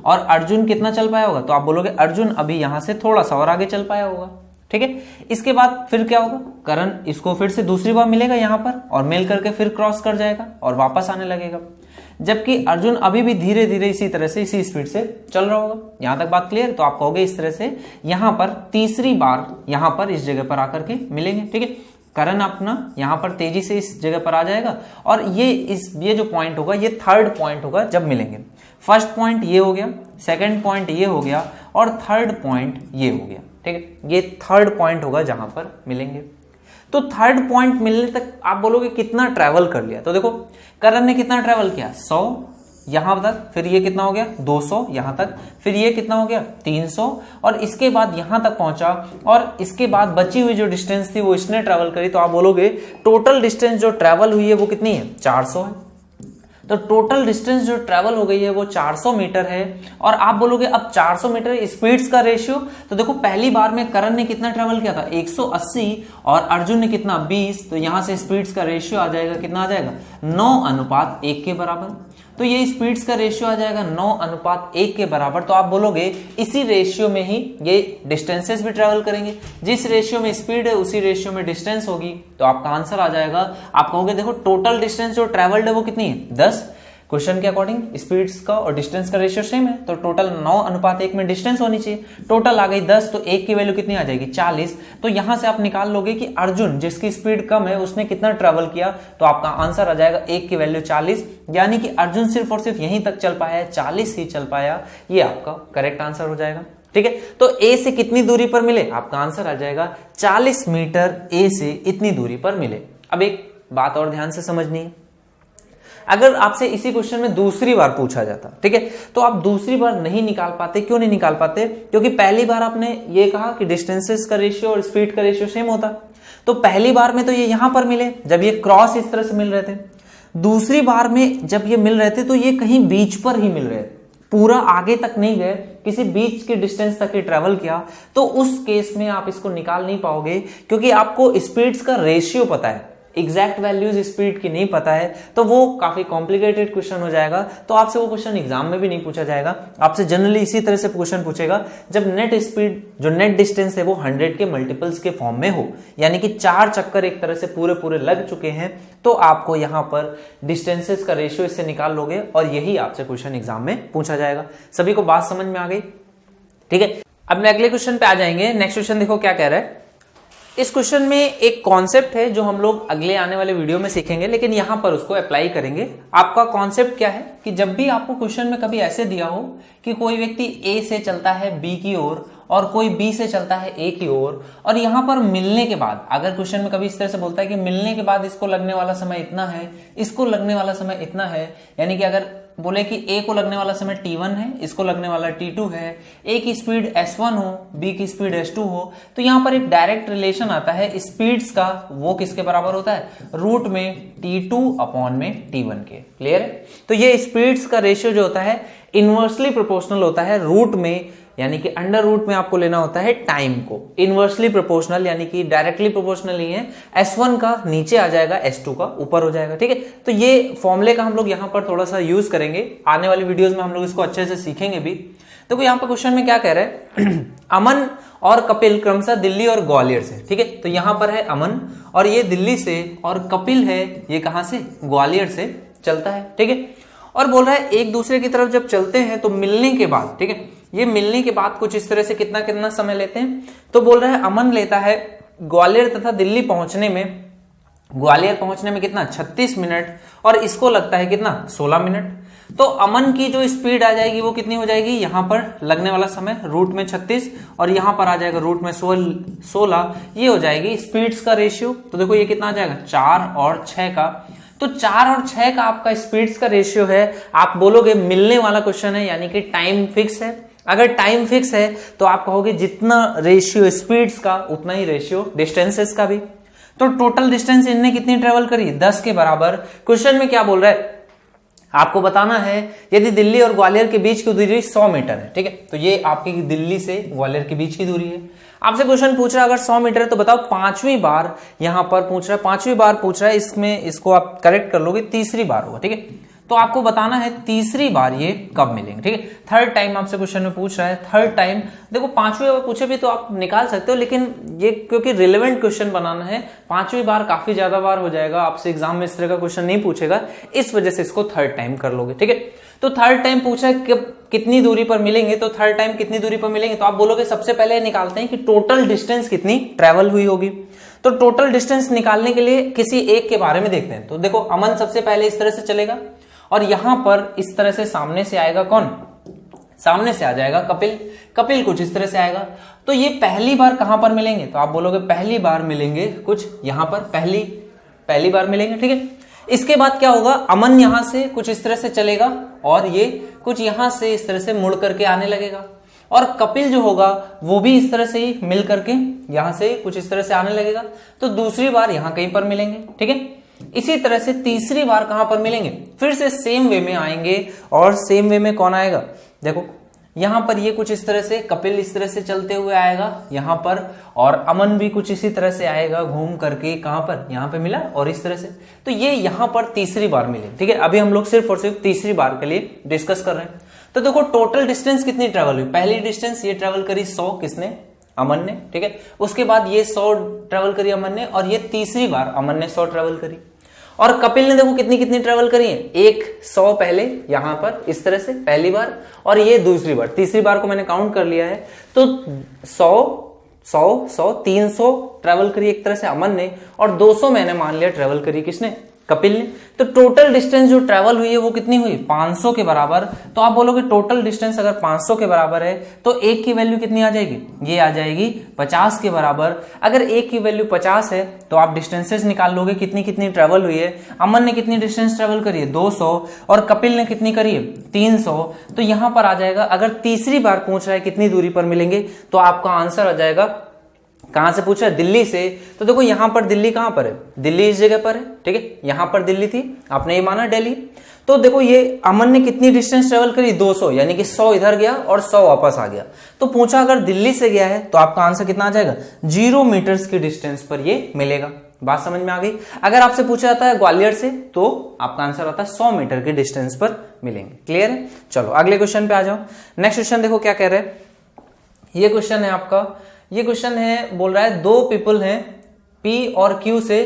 और अर्जुन कितना चल पाया होगा, तो आप बोलोगे अर्जुन अभी यहां से थोड़ा सा और आगे चल पाया होगा। ठीक है, इसके बाद फिर क्या होगा, करण इसको फिर से दूसरी बार मिलेगा यहां पर और मिल करके फिर क्रॉस कर जाएगा और वापस आने लगेगा, जबकि अर्जुन अभी भी धीरे धीरे इसी तरह से इसी स्पीड से चल रहा होगा। यहां तक बात क्लियर। तो आप कहोगे इस तरह से यहां पर तीसरी बार यहां पर इस जगह पर आकर के मिलेंगे। ठीक है, करण अपना यहां पर तेजी से इस जगह पर आ जाएगा और ये जो पॉइंट होगा ये थर्ड पॉइंट होगा जब मिलेंगे। फर्स्ट पॉइंट ये हो गया, सेकंड पॉइंट ये हो गया और थर्ड पॉइंट ये हो गया। ठीक है, ये थर्ड पॉइंट होगा जहां पर मिलेंगे। तो थर्ड पॉइंट मिलने तक आप बोलोगे कितना ट्रैवल कर लिया। तो देखो करण ने कितना ट्रैवल किया, 100 यहां तक, फिर ये कितना हो गया 200 यहां तक, फिर ये कितना हो गया 300 और इसके बाद यहां तक पहुंचा और इसके बाद बची हुई जो डिस्टेंस थी वो इसने ट्रैवल करी। तो आप बोलोगे टोटल डिस्टेंस जो ट्रैवल हुई है वो कितनी है, 400 है। तो टोटल डिस्टेंस जो ट्रैवल हो गई है वो 400 मीटर है। और आप बोलोगे अब 400 मीटर स्पीड्स का रेशियो, तो देखो पहली बार में करण ने कितना ट्रैवल किया था, 180 और अर्जुन ने कितना 20। तो यहां से स्पीड्स का रेशियो आ जाएगा, कितना आ जाएगा, 9:1 के बराबर। तो ये स्पीड्स का रेशियो आ जाएगा 9:1 के बराबर। तो आप बोलोगे इसी रेशियो में ही ये डिस्टेंसेस भी ट्रेवल करेंगे, जिस रेशियो में स्पीड है उसी रेशियो में डिस्टेंस होगी। तो आपका आंसर आ जाएगा, आप कहोगे देखो टोटल डिस्टेंस जो ट्रेवल्ड है वो कितनी है, 10। क्वेश्चन के अकॉर्डिंग स्पीड्स का और डिस्टेंस का रेशियो सेम है, तो टोटल 9:1 में डिस्टेंस होनी चाहिए। टोटल आ गई 10, तो 1 की वैल्यू कितनी आ जाएगी, 40। तो यहां से आप निकाल लोगे कि अर्जुन जिसकी स्पीड कम है उसने कितना ट्रेवल किया। तो आपका आंसर आ जाएगा 1 की वैल्यू 40, यानी कि अर्जुन सिर्फ और सिर्फ यहीं तक चल पाया है, 40 ही चल पाया। ये आपका करेक्ट आंसर हो जाएगा। ठीक है, तो ए से कितनी दूरी पर मिले, आपका आंसर आ जाएगा 40 मीटर ए से इतनी दूरी पर मिले। अब एक बात और ध्यान से समझनी है, अगर आपसे इसी क्वेश्चन में दूसरी बार पूछा जाता, ठीक है, तो आप दूसरी बार नहीं निकाल पाते। क्यों नहीं निकाल पाते, क्योंकि पहली बार आपने ये कहा कि डिस्टेंसेस का रेशियो और स्पीड का रेशियो सेम होता। तो पहली बार में तो ये यहां पर मिले जब ये क्रॉस इस तरह से मिल रहे थे, दूसरी बार में जब ये मिल रहे थे तो ये कहीं बीच पर ही मिल रहे थे, पूरा आगे तक नहीं गए, किसी बीच की डिस्टेंस तक ही ट्रेवल किया। तो उस केस में आप इसको निकाल नहीं पाओगे, क्योंकि आपको स्पीड्स का रेशियो पता है, एग्जैक्ट वैल्यूज स्पीड की नहीं पता है, तो वो काफी कॉम्प्लिकेटेड क्वेश्चन हो जाएगा। तो आपसे वो क्वेश्चन एग्जाम में भी नहीं पूछा जाएगा। आपसे जनरली इसी तरह से क्वेश्चन पूछेगा जब नेट स्पीड जो नेट डिस्टेंस है वो 100 के मल्टीपल्स के फॉर्म में हो, यानी कि 4 चक्कर एक तरह से पूरे लग चुके हैं, तो आपको यहां पर डिस्टेंसेस का रेशियो इससे निकाल लोगे और यही आपसे क्वेश्चन एग्जाम में पूछा जाएगा। सभी को बात समझ में आ गई, ठीक है। अब अगले क्वेश्चन पे आ जाएंगे। नेक्स्ट क्वेश्चन देखो क्या कह रहा है। इस क्वेश्चन में एक कॉन्सेप्ट है जो हम लोग अगले आने वाले वीडियो में सीखेंगे, लेकिन यहां पर उसको अप्लाई करेंगे। आपका कॉन्सेप्ट क्या है कि जब भी आपको क्वेश्चन में कभी ऐसे दिया हो कि कोई व्यक्ति ए से चलता है बी की ओर और कोई बी से चलता है ए की ओर, और यहां पर मिलने के बाद अगर क्वेश्चन में कभी इस तरह से बोलता है कि मिलने के बाद इसको लगने वाला समय इतना है, इसको लगने वाला समय इतना है, यानी कि अगर बोले कि ए को लगने वाला समय t1 है, इसको लगने वाला t2 है, ए की स्पीड s1 हो, बी की स्पीड s2 हो, तो यहां पर एक डायरेक्ट रिलेशन आता है स्पीड्स का, वो किसके बराबर होता है, रूट में t2 अपॉन में t1 के। क्लियर है? तो ये स्पीड्स का रेशियो जो होता है इनवर्सली प्रोपोर्शनल होता है रूट में, यानी कि अंडर रूट में आपको लेना होता है टाइम को, इनवर्सली प्रोपोर्शनल यानी कि डायरेक्टली प्रोपोर्शनल नहीं है, S1 का नीचे आ जाएगा, S2 का ऊपर हो जाएगा। ठीक है, तो ये फॉर्मूले का हम लोग यहाँ पर थोड़ा सा यूज करेंगे, आने वाली वीडियोस में हम लोग इसको अच्छे से सीखेंगे भी। तो यहाँ पर क्वेश्चन में क्या कह रहे हैं अमन और कपिल क्रमशः दिल्ली और ग्वालियर से। ठीक है, तो यहाँ पर है अमन और ये दिल्ली से, और कपिल है ये कहां से, ग्वालियर से चलता है। ठीक है, और बोल रहा है एक दूसरे की तरफ जब चलते हैं तो मिलने के बाद, ठीक है, ये मिलने के बाद कुछ इस तरह से कितना कितना समय लेते हैं, तो बोल रहा है अमन लेता है ग्वालियर तथा दिल्ली पहुंचने में, ग्वालियर पहुंचने में कितना 36 मिनट, और इसको लगता है कितना 16 मिनट। तो अमन की जो स्पीड आ जाएगी वो कितनी हो जाएगी, यहां पर लगने वाला समय रूट में 36 और यहां पर आ जाएगा रूट में 16, ये हो जाएगी स्पीड्स का रेशियो। तो देखो ये कितना आ जाएगा 4 और 6 का, तो 4 और 6 का आपका स्पीड्स का रेशियो है। आप बोलोगे मिलने वाला क्वेश्चन है यानी कि टाइम फिक्स है, अगर टाइम फिक्स है तो आप कहोगे जितना रेशियो स्पीड्स का उतना ही रेशियो डिस्टेंसेस का भी। तो टोटल डिस्टेंस इनने कितनी ट्रेवल करी, 10 के बराबर। क्वेश्चन में क्या बोल रहा है, आपको बताना है यदि दिल्ली और ग्वालियर के बीच की दूरी 100 मीटर है। ठीक है, तो ये आपकी दिल्ली से ग्वालियर के बीच की दूरी है। आपसे क्वेश्चन पूछ रहा है अगर 100 मीटर है तो बताओ पांचवी बार यहां पर पूछ रहा है, पांचवी बार पूछ रहा है, इसमें इसको आप करेक्ट कर लोगे, तीसरी बार होगा। ठीक है, तो आपको बताना है तीसरी बार ये कब मिलेंगे। ठीक है, थर्ड टाइम आपसे क्वेश्चन में पूछ रहा है, थर्ड टाइम। देखो पांचवी बार पूछे भी तो आप निकाल सकते हो, लेकिन ये क्योंकि रिलेवेंट क्वेश्चन बनाना है, पांचवी बार काफी ज्यादा बार हो जाएगा, आपसे एग्जाम में इस तरह का क्वेश्चन नहीं पूछेगा, इस वजह से इसको थर्ड टाइम कर लोगे। ठीक है, तो थर्ड टाइम पूछा है कि कितनी दूरी पर मिलेंगे, तो थर्ड टाइम कितनी दूरी पर मिलेंगे, तो आप बोलोगे सबसे पहले निकालते हैं कि टोटल डिस्टेंस कितनी ट्रेवल हुई होगी। तो टोटल डिस्टेंस निकालने के लिए किसी एक के बारे में देखते हैं। तो देखो अमन सबसे पहले इस तरह से चलेगा और यहां पर इस तरह से सामने से आएगा कौन, सामने से आ जाएगा कपिल, कपिल कुछ इस तरह से आएगा। तो ये पहली बार कहां पर मिलेंगे, तो आप बोलोगे पहली बार मिलेंगे कुछ यहां पर, पहली बार मिलेंगे। ठीक है, इसके बाद क्या होगा, अमन यहां से कुछ इस तरह से चलेगा और ये कुछ यहां से इस तरह से मुड़ करके आने लगेगा, और कपिल जो होगा वो भी इस तरह से ही मिल करके यहां से कुछ इस तरह से आने लगेगा। तो दूसरी बार यहां कहीं पर मिलेंगे। ठीक है, इसी तरह से तीसरी बार कहां पर मिलेंगे, फिर से सेम वे में आएंगे, और सेम वे में कौन आएगा, देखो यहां पर ये कुछ इस तरह से कपिल इस तरह से चलते हुए आएगा यहां पर, और अमन भी कुछ इसी तरह से आएगा घूम करके, कहां पर, यहां पे मिला, और इस तरह से। तो ये यहां पर तीसरी बार मिले। ठीक है, अभी हम लोग सिर्फ और सिर्फ तीसरी बार के लिए डिस्कस कर रहे हैं। तो देखो टोटल डिस्टेंस कितनी ट्रेवल हुई, पहली डिस्टेंस ये ट्रेवल करी 100, किसने, अमन ने। ठीक है, उसके बाद ये 100 ट्रेवल करी अमन ने, और ये तीसरी बार अमन ने 100 ट्रेवल करी, और कपिल ने देखो कितनी कितनी ट्रेवल करी है, 100 पहले यहां पर इस तरह से पहली बार, और ये दूसरी बार, तीसरी बार को मैंने काउंट कर लिया है। तो 100 300 ट्रेवल करी एक तरह से अमन ने, और 200 मैंने मान लिया ट्रेवल करी किसने, कपिल ने। तो टोटल डिस्टेंस जो ट्रेवल हुई है वो कितनी हुई, 500 के बराबर। तो आप बोलोगे टोटल डिस्टेंस अगर 500 के बराबर है तो एक की वैल्यू कितनी आ जाएगी, ये आ जाएगी 50 के बराबर। अगर एक की वैल्यू 50 है तो आप डिस्टेंसेस निकाल लोगे कितनी कितनी ट्रेवल हुई है। अमन ने कितनी डिस्टेंस ट्रेवल करी है, 200, और कपिल ने कितनी करी है, 300। तो यहां पर आ जाएगा, अगर तीसरी बार पूछ रहा है कितनी दूरी पर मिलेंगे, तो आपका आंसर आ जाएगा, कहां से पूछ रहा है, दिल्ली से। तो देखो यहां पर दिल्ली कहां पर है, दिल्ली इस जगह पर है। ठीक है, यहां पर दिल्ली थी, आपने ये माना दिल्ली। तो देखो ये अमन ने कितनी डिस्टेंस ट्रेवल करी, 200, यानी कि 100 इधर गया और 100 वापस आ गया। तो पूछा अगर दिल्ली से गया है तो आपका आंसर कितना आ जाएगा, 0 मीटर्स की डिस्टेंस पर ये मिलेगा। बात समझ में आ गई। अगर आपसे पूछा जाता है ग्वालियर से तो आपका आंसर आता है 100 मीटर के डिस्टेंस पर मिलेंगे। क्लियर है, चलो अगले क्वेश्चन पे आ जाओ। नेक्स्ट क्वेश्चन देखो क्या कह रहे हैं, ये क्वेश्चन है आपका, ये क्वेश्चन है, बोल रहा है दो पीपल हैं P और Q से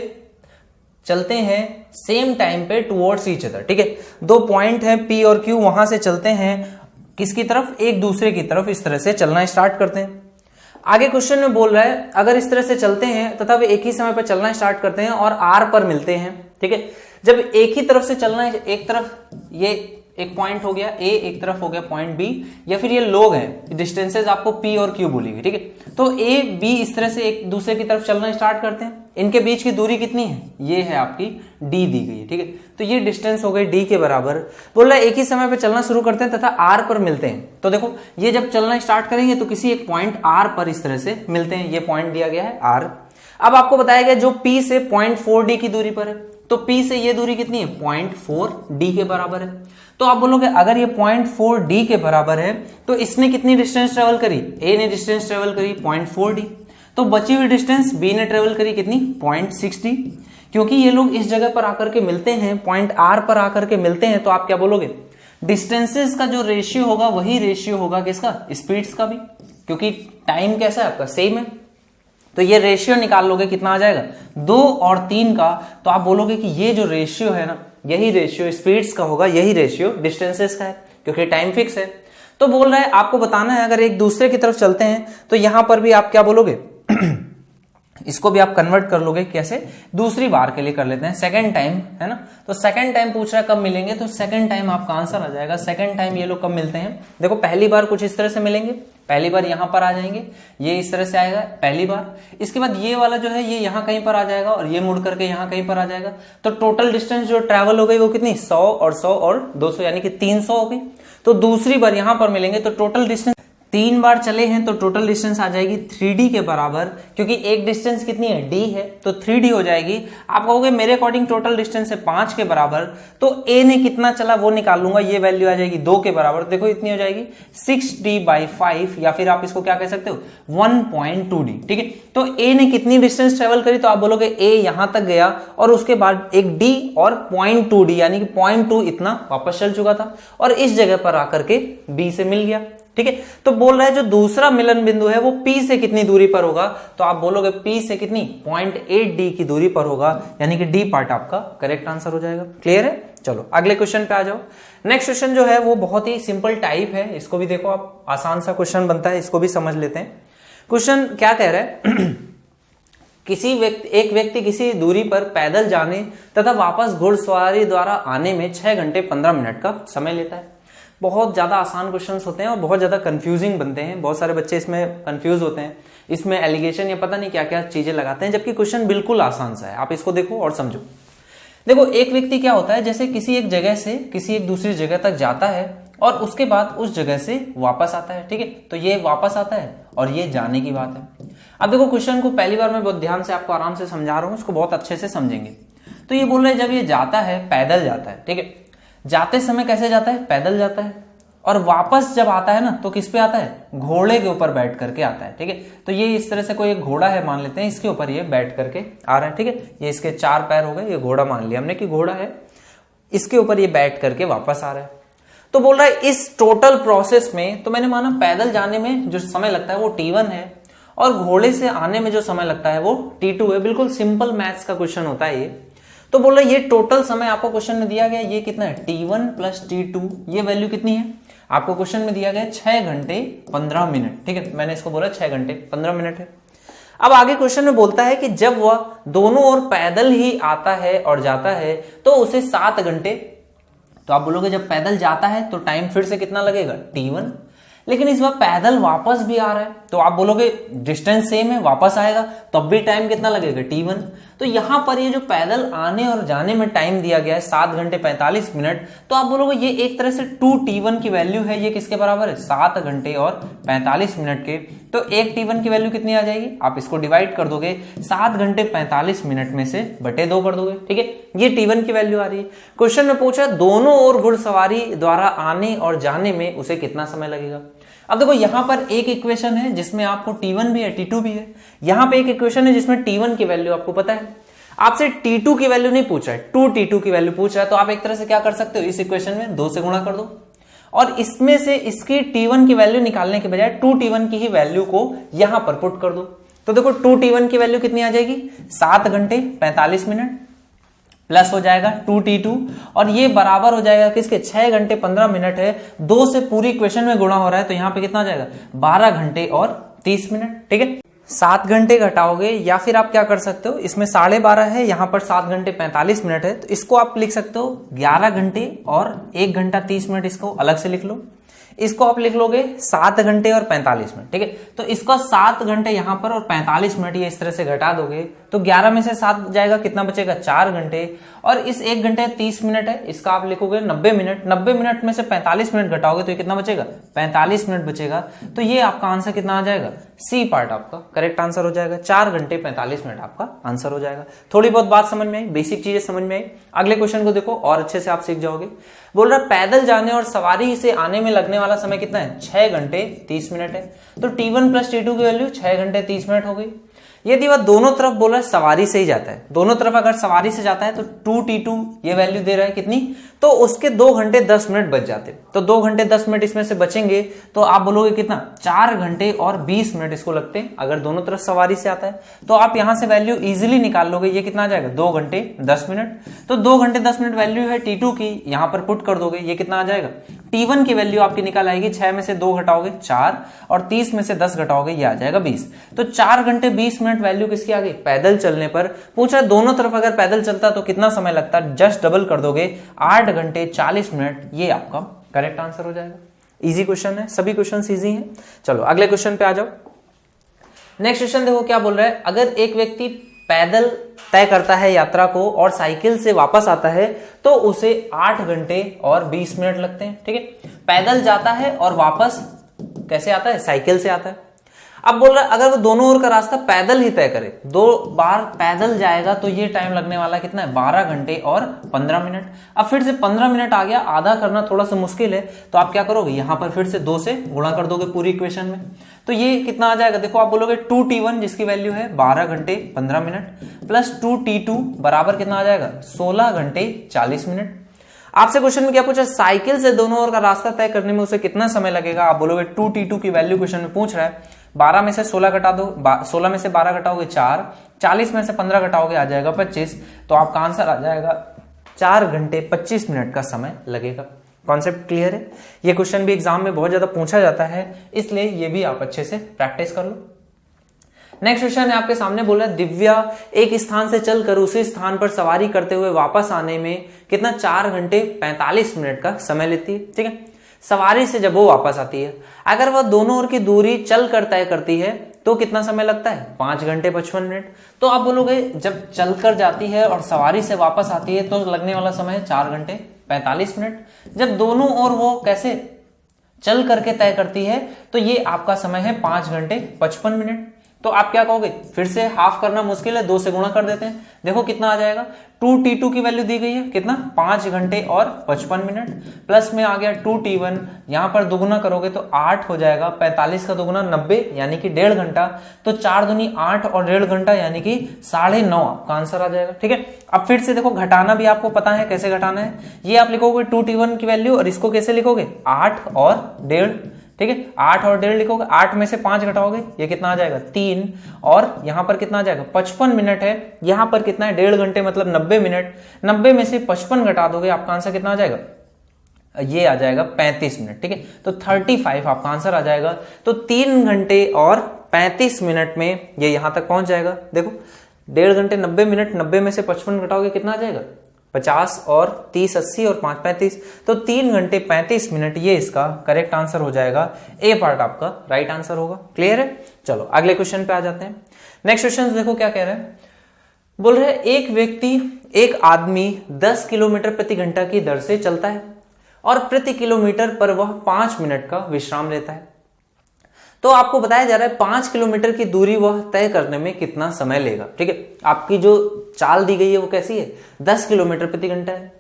चलते हैं सेम टाइम पे टुवर्ड्स ईच अदर। ठीक है, दो पॉइंट हैं P और Q, वहां से चलते हैं किसकी तरफ, एक दूसरे की तरफ इस तरह से चलना स्टार्ट करते हैं। आगे क्वेश्चन में बोल रहा है अगर इस तरह से चलते हैं तथा वे एक ही समय पर चलना स्टार्ट करते हैं और R पर मिलते हैं। ठीक है, जब एक ही तरफ से चलना है, एक तरफ ये एक पॉइंट हो गया ए, एक तरफ हो गया पॉइंट बी, या फिर ये लोग हैं, डिस्टेंसेज आपको पी और क्यू बोली हुई, ठीक है। तो ए बी इस तरह से एक दूसरे की तरफ चलना स्टार्ट करते हैं। इनके बीच की दूरी कितनी है, ये है आपकी डी दी गई है, ठीक है। तो ये डिस्टेंस हो गई डी के बराबर। बोल रहा है एक ही समय पे चलना शुरू करते हैं तथा आर पर मिलते हैं। तो देखो ये जब चलना स्टार्ट करेंगे तो किसी एक पॉइंट आर पर इस तरह से मिलते हैं। ये पॉइंट दिया गया है आर। अब आपको बताया गया जो पी से 0.4 डी की दूरी पर है, तो P से ये दूरी कितनी है, 0.4 D के बराबर है। तो आप बोलोगे अगर ये 0.4 D के बराबर है तो इसने कितनी डिस्टेंस ट्रेवल करी, A ने डिस्टेंस ट्रेवल करी 0.4 D, तो बची हुई डिस्टेंस B ने ट्रेवल करी कितनी, 0.6 D। क्योंकि ये लोग इस जगह पर आकर के मिलते हैं, पॉइंट R पर आकर के मिलते हैं, तो आप क्या बोलोगे, डिस्टेंसेस का जो रेशियो होगा वही रेशियो होगा किसका, स्पीड्स का भी, क्योंकि टाइम कैसा है आपका, सेम है। तो ये रेशियो निकाल लोगे, कितना आ जाएगा, 2 और 3 का। तो आप बोलोगे कि ये जो रेशियो है ना, यही रेशियो स्पीड्स का होगा, यही रेशियो डिस्टेंसेस का है, क्योंकि टाइम फिक्स है। तो बोल रहा है आपको बताना है अगर एक दूसरे की तरफ चलते हैं तो यहां पर भी आप क्या बोलोगे इसको भी आप कन्वर्ट कर लोगे, कैसे, दूसरी बार के लिए कर लेते हैं, सेकंड टाइम है ना। तो सेकंड टाइम पूछ रहा है कब मिलेंगे, तो सेकंड टाइम आपका आंसर आ जाएगा, सेकंड टाइम ये लोग कब मिलते हैं। देखो पहली बार कुछ इस तरह से मिलेंगे, पहली बार यहां पर आ जाएंगे, ये इस तरह से आएगा पहली बार। इसके बाद ये वाला जो है ये यहां कहीं पर आ जाएगा और ये मुड़ करके यहां कहीं पर आ जाएगा। तो टोटल डिस्टेंस जो ट्रैवल हो गई वो कितनी, 100 और 100 और 200 यानी कि 300 हो गई। तो दूसरी बार यहां पर मिलेंगे तो टोटल डिस्टेंस 3 बार चले हैं तो टोटल डिस्टेंस आ जाएगी 3D के बराबर, क्योंकि एक डिस्टेंस कितनी है, D है, तो 3D हो जाएगी। आप कहोगे मेरे अकॉर्डिंग टोटल डिस्टेंस है 5 के बराबर, तो A ने कितना चला वो निकाल लूंगा, ये वैल्यू आ जाएगी 2 के बराबर। देखो इतनी हो जाएगी 6D/5, या फिर आप इसको क्या कह सकते हो 1.2D, ठीक है। तो A ने कितनी डिस्टेंस ट्रेवल करी, तो आप बोलोगे A यहां तक गया और उसके बाद एक D और 0.2D यानी कि 0.2 इतना वापस चल चुका था और इस जगह पर आकर के B से मिल गया, ठीक है। तो बोल रहा है जो दूसरा मिलन बिंदु है वो P से कितनी दूरी पर होगा, तो आप बोलोगे P से कितनी 0.8D की दूरी पर होगा, यानी कि D पार्ट आपका करेक्ट आंसर हो जाएगा। क्लियर है। चलो अगले क्वेश्चन पे आ जाओ। नेक्स्ट क्वेश्चन जो है वो बहुत ही सिंपल टाइप है, इसको भी देखो आप, आसान सा क्वेश्चन बनता है, इसको भी समझ लेते हैं। क्वेश्चन क्या कह रहा है एक व्यक्ति किसी दूरी पर पैदल जाने तथा वापस घुड़सवारी द्वारा आने में 6 घंटे 15 मिनट का समय लेता है। बहुत ज्यादा आसान क्वेश्चंस होते हैं और बहुत ज्यादा कंफ्यूजिंग बनते हैं, बहुत सारे बच्चे इसमें कंफ्यूज होते हैं, इसमें एलिगेशन या पता नहीं क्या क्या चीजें लगाते हैं, जबकि क्वेश्चन बिल्कुल आसान सा है। आप इसको देखो और समझो। देखो एक व्यक्ति क्या होता है, जैसे किसी एक जगह से किसी एक दूसरी जगह तक जाता है और उसके बाद उस जगह से वापस आता है, ठीक है। तो ये वापस आता है और ये जाने की बात है। अब देखो क्वेश्चन को पहली बार मैं बहुत ध्यान से आपको आराम से समझा रहा हूं, इसको बहुत अच्छे से समझेंगे। तो ये बोल रहे हैं जब ये जाता है पैदल जाता है, ठीक है। जाते समय कैसे जाता है, पैदल जाता है, और वापस जब आता है ना तो किस पे आता है, घोड़े के ऊपर बैठ करके आता है, ठीक है। तो ये इस तरह से कोई एक घोड़ा है मान लेते हैं, इसके ऊपर ये बैठ करके आ रहा है, ठीक है। ये इसके 4 पैर हो गए, ये घोड़ा मान लिया हमने कि घोड़ा है, इसके ऊपर ये बैठ करके वापस आ रहा है। तो बोल रहा है इस टोटल प्रोसेस में, तो मैंने माना पैदल जाने में जो समय लगता है वो T1 है और घोड़े से आने में जो समय लगता है वो T2 है। बिल्कुल सिंपल मैथ्स का क्वेश्चन होता है ये। तो बोल रहा है ये टोटल समय आपको क्वेश्चन में दिया गया, ये कितना है, T1 प्लस T2, ये वैल्यू कितनी है आपको क्वेश्चन में दिया गया 6 घंटे 15 मिनट, ठीक है। मैंने इसको बोला 6 घंटे 15 मिनट है। अब आगे क्वेश्चन में बोलता है कि जब वह दोनों ओर पैदल ही आता है और जाता है तो उसे 7 घंटे, तो आप बोलोगे जब पैदल जाता है तो टाइम फिर से कितना लगेगा, T1, लेकिन इस बार पैदल वापस भी आ रहा है तो आप बोलोगे डिस्टेंस सेम है, वापस आएगा तब भी टाइम कितना लगेगा, T1। तो यहां पर ये जो पैदल आने और जाने में टाइम दिया गया है 7 घंटे 45 मिनट, तो आप बोलोगे ये एक तरह से 2T1 की वैल्यू है, ये किसके बराबर है, 7 घंटे और 45 मिनट के। तो एक T1 की वैल्यू कितनी आ जाएगी, आप इसको डिवाइड कर दोगे 7 घंटे 45 मिनट में से बटे 2 कर दोगे, ठीक है। ये T1 की वैल्यू आ रही है। क्वेश्चन में पूछा दोनों ओर घुड़सवारी द्वारा आने और जाने में उसे कितना समय लगेगा। अब देखो यहां पर एक इक्वेशन है जिसमें आपको T1 भी है T2 भी है, यहां पे एक इक्वेशन है जिसमें T1 की वैल्यू आपको पता है, आपसे T2 की वैल्यू नहीं पूछा है, 2T2 की वैल्यू पूछ रहा है। तो आप एक तरह से क्या कर सकते हो, इस इक्वेशन में 2 से गुणा कर दो और इसमें से इसकी T1 की वैल्यू निकालने के बजाय 2T1 की ही वैल्यू को यहां पर पुट कर दो। तो देखो 2T1 की वैल्यू कितनी आ जाएगी, 7 घंटे 45 मिनट प्लस हो जाएगा 2T2 और ये बराबर हो जाएगा किसके, 6 घंटे 15 मिनट है, 2 से पूरी इक्वेशन में गुणा हो रहा है तो यहां पे कितना आ जाएगा, 12 घंटे और 30 मिनट, ठीक है। 7 घंटे घटाओगे, या फिर आप क्या कर सकते हो, इसमें 12:30 है, यहाँ पर 7 घंटे 45 मिनट है, तो इसको आप लिख सकते हो 11 घंटे और 1 घंटा 30 मिनट, इसको अलग से लिख लो। इसको आप लिख लोगे 7 घंटे और 45 मिनट, ठीक है। तो इसका 7 घंटे यहां पर और 45 मिनट ये इस तरह से घटा दोगे तो 11 में से 7 जाएगा, कितना बचेगा, 4 घंटे। और इस 1 घंटे 30 मिनट है, इसका आप लिखोगे 90 मिनट। 90 मिनट में से 45 मिनट घटाओगे तो ये कितना बचेगा, 45 मिनट बचेगा। तो ये आपका आंसर कितना आ जाएगा, सी पार्ट आपका करेक्ट आंसर हो जाएगा। 4 घंटे 45 मिनट आपका आंसर हो जाएगा। थोड़ी बहुत बात समझ में आई, बेसिक चीजें समझ में आई। अगले क्वेश्चन को देखो और अच्छे से आप सीख जाओगे। बोल रहा पैदल जाने और सवारी से आने में लगने वाला समय कितना है, 6 घंटे 30 मिनट है। तो T1 प्लस T2 की वैल्यू 6 घंटे 30 मिनट हो गई। यदि वह दोनों तरफ बोल रहा है सवारी से ही जाता है, दोनों तरफ अगर सवारी से जाता है तो 2T2 ये वैल्यू दे रहा है कितनी, तो उसके 2 घंटे 10 मिनट बच जाते। तो 2 घंटे 10 मिनट इसमें से बचेंगे तो आप बोलोगे कितना, 4 घंटे और 20 मिनट इसको लगते हैं अगर दोनों तरफ सवारी से आता है। तो आप यहां से वैल्यू इजीली निकाल लोगे, ये कितना आ जाएगा, 2 घंटे 10 मिनट। तो 2 घंटे 10 मिनट वैल्यू है T2 की, यहां पर पुट कर दोगे, ये कितना आ जाएगा, T1 की वैल्यू आपकी निकाल आएगी, 6 में से 2 घटाओगे 4 और 30 में से 10 घटाओगे ये आ जाएगा 20। तो 4 घंटे 20 मिनट वैल्यू किसकी आ गई, पैदल चलने पर। पूछा दोनों तरफ अगर पैदल चलता तो कितना समय लगता, जस्ट डबल कर दोगे, 8 घंटे 40 मिनट, ये आपका करेक्ट आंसर हो जाएगा। इजी क्वेश्चन है, सभी क्वेश्चन इजी हैं। चलो अगले क्वेश्चन पे आ जाओ। नेक्स्ट क्वेश्चन देखो क्या बोल रहा है, अगर एक व्यक्ति पैदल तय करता है यात्रा को और साइकिल से वापस आता है तो उसे 8 घंटे और 20 मिनट लगते हैं, ठीक है। पैदल जाता है और वापस कैसे आता है, साइकिल से आता है। अब बोल रहा है अगर वो दोनों ओर का रास्ता पैदल ही तय करे, 2 बार पैदल जाएगा तो ये टाइम लगने वाला कितना है, 12 घंटे और 15 मिनट। अब फिर से 15 मिनट आ गया, आधा करना थोड़ा सा मुश्किल है, तो आप क्या करोगे, यहां पर फिर से 2 से गुणा कर दोगे पूरी इक्वेशन में। तो ये कितना आ जाएगा, देखो आप बोलोगे 2T1 जिसकी वैल्यू है 12 घंटे 15 मिनट प्लस 2T2 बराबर कितना आ जाएगा, 16 घंटे 40 मिनट। आपसे क्वेश्चन में क्या पूछा, साइकिल से दोनों ओर का रास्ता तय करने में उसे कितना समय लगेगा। आप बोलोगे 2T2 की वैल्यू क्वेश्चन में पूछ रहा है, 12 में से 16 घटा दो, 16 में से 12 घटाओगे 4, 40 में से 15 घटाओगे आ जाएगा 25। तो आपका आंसर आ जाएगा 4 घंटे 25 मिनट का समय लगेगा। कॉन्सेप्ट क्लियर है। ये क्वेश्चन भी एग्जाम में बहुत ज्यादा पूछा जाता है, इसलिए ये भी आप अच्छे से प्रैक्टिस कर लो। नेक्स्ट क्वेश्चन है आपके सामने, बोला दिव्या एक स्थान से चलकर उसी स्थान पर सवारी करते हुए वापस आने में कितना, 4 घंटे 45 मिनट का समय लेती है, ठीक है। सवारी से जब वो वापस आती है, अगर वह दोनों ओर की दूरी चल कर तय करती है तो कितना समय लगता है, 5 घंटे 55 मिनट। तो आप बोलोगे जब चलकर जाती है और सवारी से वापस आती है तो लगने वाला समय है 4 घंटे 45 मिनट। जब दोनों ओर वो कैसे चल करके तय करती है तो ये आपका समय है 5 घंटे 55 मिनट। तो आप क्या कहोगे, फिर से हाफ करना मुश्किल है, 2 से गुणा कर देते हैं। देखो कितना आ जाएगा, 2T2 की वैल्यू दी गई है कितना, 5 घंटे और 55 मिनट प्लस में आ गया 2T1, यहां पर दुगुना करोगे तो 8 हो जाएगा, 45 का दुगुना 90 यानी कि 1.5 घंटा। तो 4 दूनी 8 और 1.5 घंटा यानी कि 9.5 आपका आंसर आ जाएगा, ठीक है। अब फिर से देखो घटाना भी आपको पता है कैसे घटाना है, ये आप लिखोगे 2T1 की वैल्यू और इसको कैसे लिखोगे, 8 और 1.5, ठीक है। 8 और 1.5 लिखोगे, 8 में से 5 घटाओगे ये कितना आ जाएगा 3, और यहां पर कितना आ जाएगा 55 मिनट है, यहां पर कितना है 1.5 घंटे मतलब 90 मिनट। 90 में से 55 घटा दोगे आपका आंसर कितना आ जाएगा, ये आ जाएगा 35 मिनट, ठीक है। तो 35 आपका आंसर आ जाएगा। तो 3 घंटे और 35 मिनट में ये यहां तक पहुंच जाएगा। देखो 1.5 घंटे 90 मिनट, 90 में से 55 घटाओगे कितना आ जाएगा, 50 और 30 80 और 5 35। तो 3 घंटे 35 मिनट ये इसका करेक्ट आंसर हो जाएगा। ए पार्ट आपका राइट आंसर होगा। क्लियर है। चलो अगले क्वेश्चन पे आ जाते हैं। नेक्स्ट क्वेश्चन देखो क्या कह रहा है, बोल रहे एक आदमी 10 किलोमीटर प्रति घंटा की दर से चलता है और प्रति किलोमीटर पर वह 5 मिनट का विश्राम लेता है। तो आपको बताया जा रहा है 5 किलोमीटर की दूरी वह तय करने में कितना समय लेगा, ठीक है। आपकी जो चाल दी गई है वो कैसी है, 10 किलोमीटर प्रति घंटा है,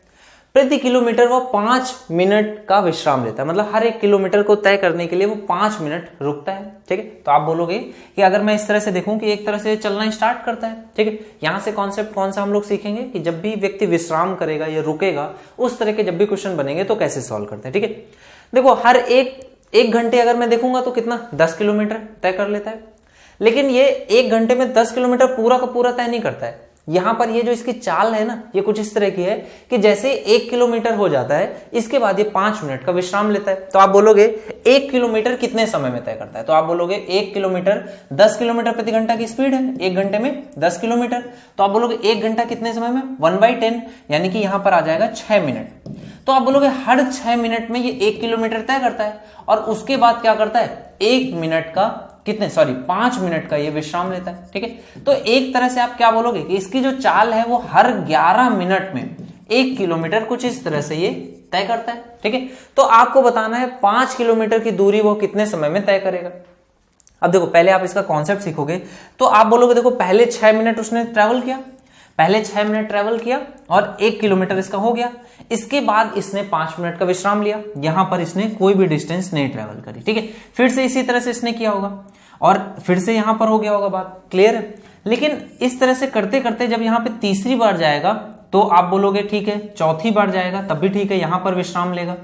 प्रति किलोमीटर वह 5 मिनट का विश्राम लेता है, मतलब हर एक किलोमीटर को तय करने के लिए वो 5 मिनट रुकता है, ठीक है। तो आप बोलोगे कि अगर मैं इस तरह से देखूं कि एक तरह से चलना स्टार्ट करता है, ठीक है। यहां से कॉन्सेप्ट कौन सा हम लोग सीखेंगे कि जब भी व्यक्ति विश्राम करेगा या रुकेगा उस तरह के जब भी क्वेश्चन बनेंगे तो कैसे सॉल्व करते हैं, ठीक है। देखो हर एक घंटे अगर मैं देखूंगा तो कितना 10 किलोमीटर तय कर लेता है, लेकिन ये 1 घंटे में 10 किलोमीटर पूरा का पूरा तय नहीं करता है, यहां पर ये जो इसकी चाल है ना, ये कुछ इस तरह की है कि जैसे 1 किलोमीटर हो जाता है, इसके बाद ये 5 मिनट का विश्राम लेता है। तो आप बोलोगे 1 किलोमीटर कितने समय में तय करता है? तो आप बोलोगे 1 किलोमीटर 10 किलोमीटर प्रति घंटा की स्पीड है, 1 घंटे में 10 किलोमीटर। तो आप बोलोगे 1 घंटा कितने समय में? 1/10, यानी कि यहां पर आ जाएगा 6 मिनट। तो आप बोलोगे हर 6 मिनट में ये 1 किलोमीटर तय करता है, और उसके बाद क्या करता है? 1 मिनट का 5 मिनट का ये विश्राम लेता है। ठीक है, तो एक तरह से आप क्या बोलोगे कि इसकी जो चाल है वो हर 11 मिनट में 1 किलोमीटर कुछ इस तरह से ये तय करता है। ठीक है, तो आपको बताना है 5 किलोमीटर की दूरी वो कितने समय में तय करेगा। अब देखो, पहले आप इसका कॉन्सेप्ट सीखोगे तो आप बोलोगे देखो पहले 6 मिनट उसने ट्रेवल किया, पहले 6 मिनट ट्रेवल किया और 1 किलोमीटर इसका हो गया। इसके बाद इसने 5 मिनट का विश्राम लिया, यहां पर इसने कोई भी डिस्टेंस नहीं ट्रेवल करी। ठीक है, फिर से इसी तरह से इसने किया होगा और फिर से यहां पर हो गया होगा। बात क्लियर है? लेकिन इस तरह से करते करते जब यहां पे तीसरी बार जाएगा तो आप बोलोगे ठीक है, चौथी बार जाएगा तब भी ठीक है, यहां पर विश्राम लेगा।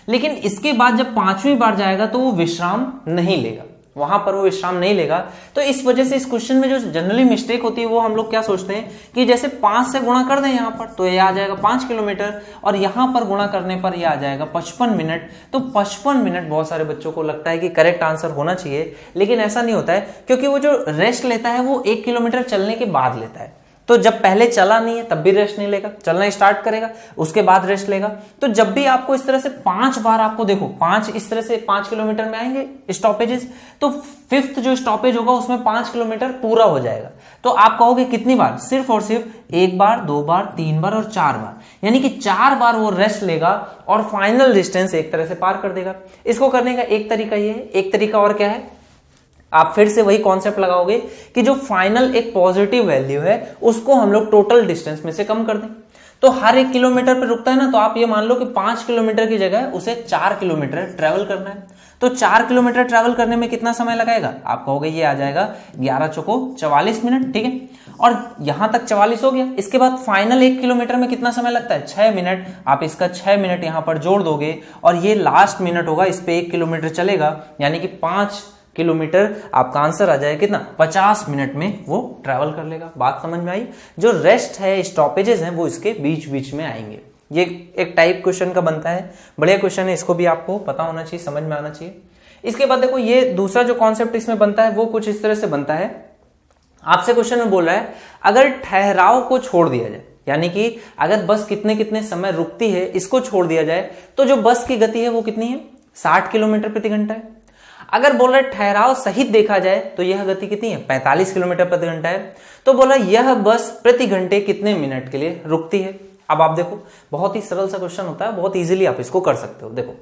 लेकिन इसके बाद जब 5वीं बार जाएगा तो वो विश्राम नहीं लेगा, वहां पर वो विश्राम नहीं लेगा। तो इस वजह से इस क्वेश्चन में जो जनरली मिस्टेक होती है वो हम लोग क्या सोचते हैं कि जैसे 5 से गुणा कर दें यहां पर तो ये आ जाएगा 5 किलोमीटर, और यहां पर गुणा करने पर ये आ जाएगा 55 मिनट। तो 55 मिनट बहुत सारे बच्चों को लगता है कि करेक्ट आंसर होना चाहिए, लेकिन ऐसा नहीं होता है, क्योंकि वो जो रेस्ट लेता है वो 1 किलोमीटर चलने के बाद लेता है। तो जब पहले चला नहीं है तब भी रेस्ट नहीं लेगा, चलना स्टार्ट करेगा उसके बाद रेस्ट लेगा। तो जब भी आपको इस तरह से 5 बार, आपको देखो 5 इस तरह से 5 किलोमीटर में आएंगे स्टॉपेजेस, तो 5th जो स्टॉपेज होगा उसमें 5 किलोमीटर पूरा हो जाएगा। तो आप कहोगे कितनी बार? सिर्फ और सिर्फ 1 बार, 2 बार, 3 बार और 4 बार, यानी कि 4 बार वो रेस्ट लेगा और फाइनल डिस्टेंस एक तरह से पार कर देगा। इसको करने का एक तरीका ये है। एक तरीका और क्या है, आप फिर से वही कॉन्सेप्ट लगाओगे कि जो फाइनल एक पॉजिटिव वैल्यू है उसको हम लोग टोटल डिस्टेंस में से कम कर दें। तो हर 1 किलोमीटर पे रुकता है ना, तो आप ये मान लो कि 5 किलोमीटर की जगह उसे 4 किलोमीटर ट्रेवल करना है। तो 4 किलोमीटर ट्रेवल करने में कितना समय लगाएगा? आप कहोगे ये आ जाएगा 11 चौको 44 मिनट। ठीक है, और यहां तक 44 हो गया। इसके बाद फाइनल 1 किलोमीटर में कितना समय लगता है? 6 मिनट। आप इसका 6 मिनट यहां पर जोड़ दोगे और ये लास्ट मिनट होगा, इस पे 1 किलोमीटर चलेगा, यानी कि 5 किलोमीटर आपका आंसर आ जाएगा कितना? 50 मिनट में वो ट्रैवल कर लेगा। बात समझ में आई? जो रेस्ट है, स्टॉपेजेस हैं, वो इसके बीच बीच में आएंगे। ये एक टाइप क्वेश्चन का बनता है, बढ़िया क्वेश्चन है, इसको भी आपको पता होना चाहिए, समझ में आना चाहिए। इसके बाद देखो ये दूसरा जो कॉन्सेप्ट इसमें बनता है वो कुछ इस तरह से बनता है। आपसे क्वेश्चन में बोल रहा है अगर ठहराव को छोड़ दिया जाए, यानी कि अगर बस कितने कितने समय रुकती है इसको छोड़ दिया जाए, तो जो बस की गति है वो कितनी है? 60 किलोमीटर प्रति घंटा है। अगर बोल रहा है ठहराव सहित देखा जाए तो यह गति कितनी है? 45 किलोमीटर प्रति घंटा है। तो बोला यह बस प्रति घंटे कितने मिनट के लिए रुकती है? अब आप देखो, बहुत ही सरल सा क्वेश्चन होता है, बहुत इजीली आप इसको कर सकते हो। देखो,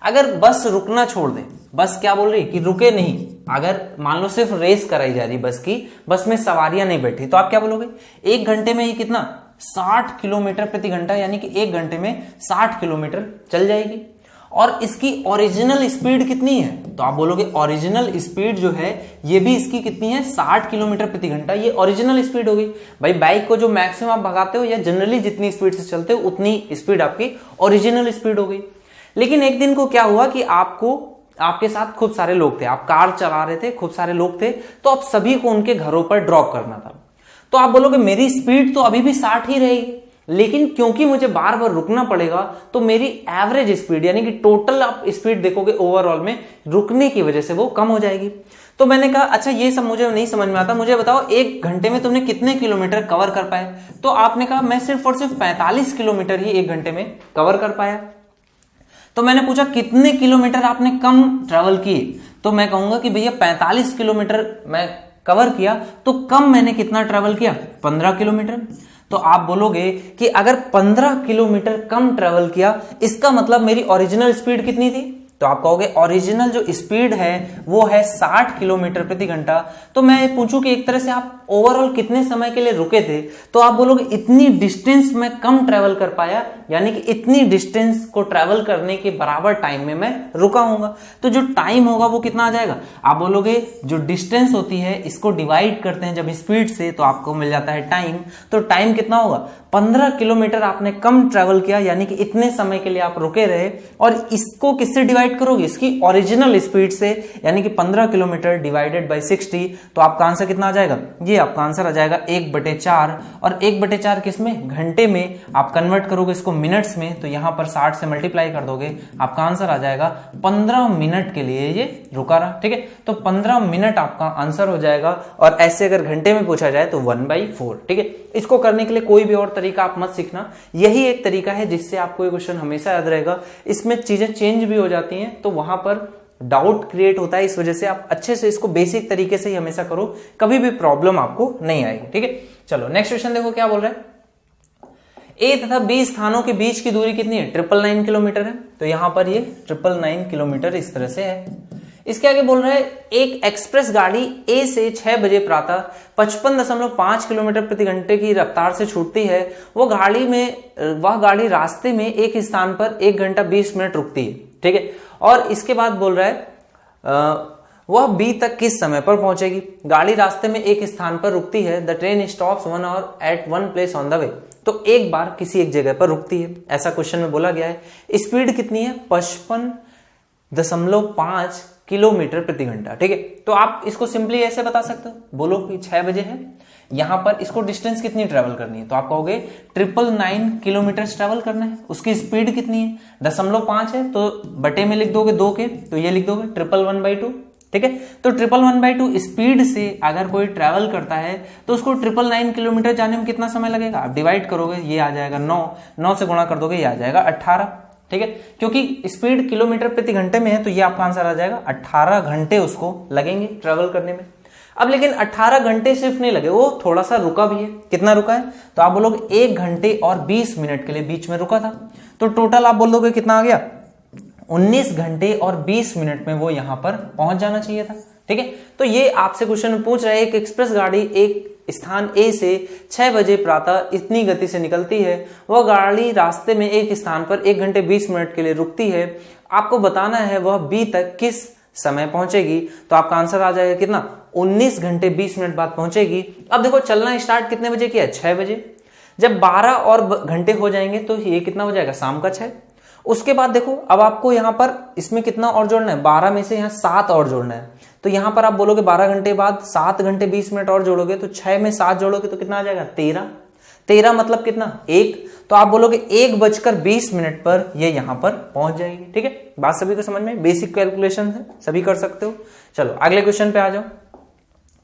अगर बस रुकना छोड़ दे, बस क्या बोल रही कि रुके नहीं, अगर मान लो सिर्फ रेस कराई जा रही बस की, बस में सवारियां नहीं बैठी, तो आप क्या बोलोगे? 1 घंटे में ही कितना? 60 किलोमीटर प्रति घंटा, यानी कि 1 घंटे में 60 किलोमीटर चल जाएगी। और इसकी ओरिजिनल स्पीड कितनी है? तो आप बोलोगे ओरिजिनल स्पीड जो है ये भी इसकी कितनी है? 60 किलोमीटर प्रति घंटा। ये ओरिजिनल स्पीड होगी। भाई बाइक को जो मैक्सिमम आप भगाते हो या जनरली जितनी स्पीड से चलते हो उतनी स्पीड आपकी ओरिजिनल स्पीड हो गई। लेकिन एक दिन को क्या हुआ कि आपके साथ खूब सारे लोग थे, आप कार चला रहे थे, खूब सारे लोग थे, तो आप सभी को उनके घरों पर ड्रॉप करना था। तो आप बोलोगे मेरी स्पीड तो अभी भी 60 ही रहेगी, लेकिन क्योंकि मुझे बार बार रुकना पड़ेगा तो मेरी एवरेज स्पीड यानी कि टोटल आप स्पीड देखोगे ओवरऑल में रुकने की वजह से वो कम हो जाएगी। तो मैंने कहा अच्छा ये सब मुझे नहीं समझ में आता, मुझे बताओ 1 घंटे में तुमने कितने किलोमीटर कवर कर पाए? तो आपने कहा मैं सिर्फ और सिर्फ 45 किलोमीटर ही 1 घंटे में कवर कर पाया। तो मैंने पूछा कितने किलोमीटर आपने कम ट्रेवल किए? तो मैं कहूंगा कि भैया 45 किलोमीटर मैं कवर किया, तो कम मैंने कितना ट्रेवल किया? 15 किलोमीटर। तो आप बोलोगे कि अगर 15 किलोमीटर कम ट्रेवल किया इसका मतलब मेरी ओरिजिनल स्पीड कितनी थी? तो आप कहोगे ओरिजिनल जो स्पीड है वो है 60 किलोमीटर प्रति घंटा। तो मैं पूछूं कि एक तरह से आप ओवरऑल कितने समय के लिए रुके थे? तो आप बोलोगे इतनी डिस्टेंस मैं कम ट्रेवल कर पाया, यानी कि इतनी डिस्टेंस को ट्रेवल करने के बराबर टाइम में मैं रुका हूंगा। तो जो टाइम होगा वो कितना आ जाएगा? आप बोलोगे जो डिस्टेंस होती है इसको डिवाइड करते हैं जब स्पीड से तो आपको मिल जाता है टाइम। तो टाइम कितना होगा? 15 किलोमीटर आपने कम ट्रेवल किया, यानी कि इतने समय के लिए आप रुके रहे, और इसको किससे डिवाइड डिवाइड करोगे इसकी ओरिजिनल स्पीड से, यानी कि 15 किलोमीटर डिवाइडेड बाई 60, तो आपका आंसर कितना आ जाएगा? ये आपका आंसर आ जाएगा 1/4। और 1/4 किसमें? घंटे में। आप कन्वर्ट करोगे इसको मिनट्स में, तो यहां पर 60 से मल्टीप्लाई कर दोगे, आपका आंसर आ जाएगा 15 मिनट के लिए ये रुका रहा। ठीक है, तो 15 मिनट आपका आंसर हो जाएगा। और ऐसे अगर घंटे में पूछा जाए तो 1/4। ठीक है, इसको करने के लिए कोई भी और तरीका आप मत सीखना, यही एक तरीका है जिससे आपको ये क्वेश्चन हमेशा याद रहेगा। इसमें चीजें चेंज भी हो जाती हैं तो वहां पर डाउट क्रिएट होता है, इस वजह से आप अच्छे से इसको बेसिक तरीके से ही हमेशा करो, कभी भी प्रॉब्लम आपको नहीं आएगी। ठीक है, चलो नेक्स्ट क्वेश्चन देखो क्या बोल रहा है। ए तथा बी स्थानों के बीच की दूरी कितनी है? 999 किलोमीटर है। तो यहां पर ये 999 किलोमीटर इस तरह से है। इसके आगे बोल रहा है एक एक्सप्रेस गाड़ी ए से 6 बजे प्रातः 55.5 किलोमीटर प्रति घंटे की रफ्तार से छूटती है। वह गाड़ी रास्ते में एक स्थान पर 1 घंटा 20 मिनट रुकती है। ठीक है, और इसके बाद बोल रहा है वह बी तक किस समय पर पहुंचेगी? गाड़ी रास्ते में एक स्थान पर रुकती है। The train stops 1 hour at 1 place on the way. तो एक बार किसी एक जगह पर रुकती है, ऐसा क्वेश्चन में बोला गया है। स्पीड कितनी है? 55.5 किलोमीटर प्रति घंटा। ठीक है, तो आप इसको सिंपली ऐसे बता सकते हो, बोलो कि 6 बजे है, यहां पर इसको डिस्टेंस कितनी ट्रेवल करनी है? तो आप कहोगे 999 किलोमीटर ट्रेवल करना है। उसकी स्पीड कितनी है? 0.5 है, तो बटे में लिख दोगे 2 के, तो ये लिख दोगे 111/2। ठीक है, तो 111/2 स्पीड से अगर कोई ट्रेवल करता है तो उसको 999 किलोमीटर जाने में कितना समय लगेगा? आप डिवाइड करोगे, ये आ जाएगा 9 से गुणा कर दोगे, ये आ जाएगा 18। ठीक है, क्योंकि स्पीड किलोमीटर प्रति घंटे में है तो ये आपका आंसर आ जाएगा 18 घंटे उसको लगेंगे ट्रेवल करने में। अब लेकिन 18 घंटे सिर्फ नहीं लगे, वो थोड़ा सा रुका भी है। कितना रुका है? तो आप बोलोगे 1 घंटे और 20 मिनट के लिए बीच में रुका था, तो टोटल आप बोल दोगे कितना आ गया? 19 घंटे और 20 मिनट में वो यहां पर पहुंच जाना चाहिए था। ठीक है, तो ये आपसे क्वेश्चन पूछ रहा है एक एक्सप्रेस गाड़ी एक स्थान ए से 6 बजे प्रातः इतनी गति से निकलती है, वह गाड़ी रास्ते में एक स्थान पर 1 घंटे 20 मिनट के लिए रुकती है, आपको बताना है वह बी तक किस समय पहुंचेगी। तो आपका आंसर आ जाएगा कितना? 19 घंटे 20 मिनट बाद पहुंचेगी। अब देखो चलना स्टार्ट कितने बजे किया है? 6 बजे। जब 12 और घंटे हो जाएंगे तो ये कितना हो जाएगा? शाम का 6। उसके बाद देखो अब आपको यहां पर इसमें कितना और जोड़ना है? 12 में से यहां 7 और जोड़ना है। तो यहां पर आप बोलोगे 12 घंटे बाद 7 घंटे 20 मिनट और जोड़ोगे, तो 6 में 7 जोड़ोगे तो कितना आ जाएगा? 13 मतलब कितना? 1। तो आप बोलोगे 1:20 पर ये यहां पर पहुंच जाएगी। ठीक है, बात सभी को समझ में? बेसिक कैलकुलेशन है, सभी कर सकते हो। चलो अगले क्वेश्चन पे आ जाओ।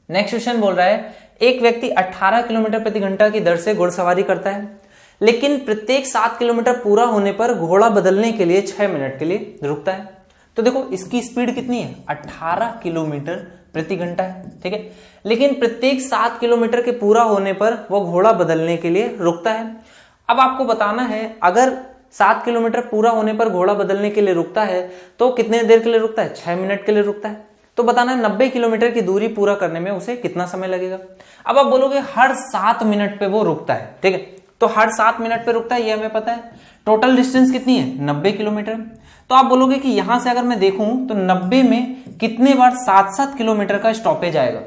नेक्स्ट क्वेश्चन बोल रहा है एक व्यक्ति 18 किलोमीटर प्रति घंटा की दर से घुड़सवारी करता है, लेकिन प्रत्येक 7 किलोमीटर पूरा होने पर घोड़ा बदलने के लिए 6 मिनट के लिए रुकता है। तो देखो इसकी स्पीड कितनी है? 18 किलोमीटर प्रति घंटा है। ठीक है, लेकिन प्रत्येक 7 किलोमीटर के पूरा होने पर वो घोड़ा बदलने के लिए रुकता है। अब आपको बताना है अगर 7 किलोमीटर पूरा होने पर घोड़ा बदलने के लिए रुकता है तो कितने देर के लिए रुकता है? 6 मिनट के लिए रुकता है। तो बताना है 90 किलोमीटर की दूरी पूरा करने में उसे कितना समय लगेगा। अब आप बोलोगे हर 7 मिनट पे वो रुकता है। ठीक है, तो हर 7 मिनट पे रुकता है, ये हमें पता है। टोटल डिस्टेंस कितनी है? 90 किलोमीटर। तो आप बोलोगे कि यहां से अगर मैं देखूं तो 90 में कितने बार 7-7 किलोमीटर का स्टॉपेज आएगा?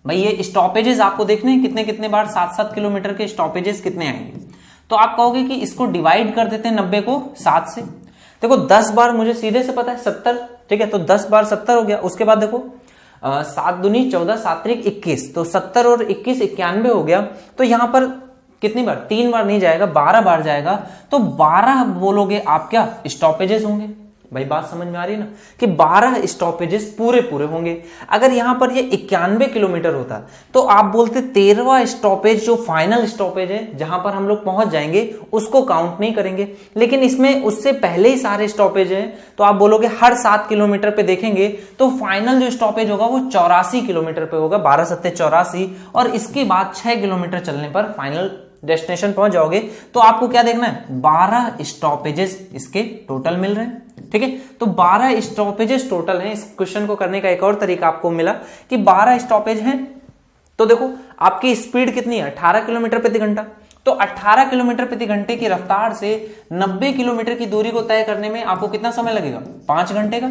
भाई ये स्टॉपेजेस आपको देखने हैं कितने कितने बार 7-7 किलोमीटर के स्टॉपेजेस कितने आएंगे। तो आप कहोगे कि इसको डिवाइड कर देते हैं 90 को 7 से। देखो 10 बार मुझे सीधे से पता है 70। ठीक है, तो 10 बार 70 हो गया। उसके बाद देखो 7 दूनी 14, 7 त्रिक 21, तो 70 और 21 91 हो गया। तो यहां पर कितनी बार? 3 बार नहीं जाएगा, 12 बार जाएगा। तो 12 बोलोगे आप क्या स्टॉपेजेस होंगे? भाई बात समझ में आ रही है ना कि 12 स्टॉपेजेस पूरे होंगे। अगर यहां पर ये 91 किलोमीटर होता तो आप बोलते 13वां स्टॉपेज जो फाइनल स्टॉपेज है जहां पर हम लोग पहुंच जाएंगे उसको काउंट नहीं करेंगे। लेकिन इसमें उससे पहले ही सारे स्टॉपेज हैं, तो आप बोलोगे हर 7 किलोमीटर पे देखेंगे तो फाइनल जो स्टॉपेज होगा वो 84 किलोमीटर पे होगा, 12 7 84। और इसके बाद 6 किलोमीटर चलने पर फाइनल डेस्टिनेशन पहुंच जाओगे। तो आपको क्या देखना है? 12 स्टॉपेजेस इसके टोटल मिल रहे हैं। ठीक है, तो 12 स्टॉपेजेस टोटल हैं। इस क्वेश्चन को करने का एक और तरीका आपको मिला कि 12 स्टॉपेज हैं। तो देखो आपकी स्पीड कितनी है? 18 किलोमीटर प्रति घंटा। तो 18 किलोमीटर प्रति घंटे की रफ्तार से 90 किलोमीटर की दूरी को तय करने में आपको कितना समय लगेगा? 5 घंटे का।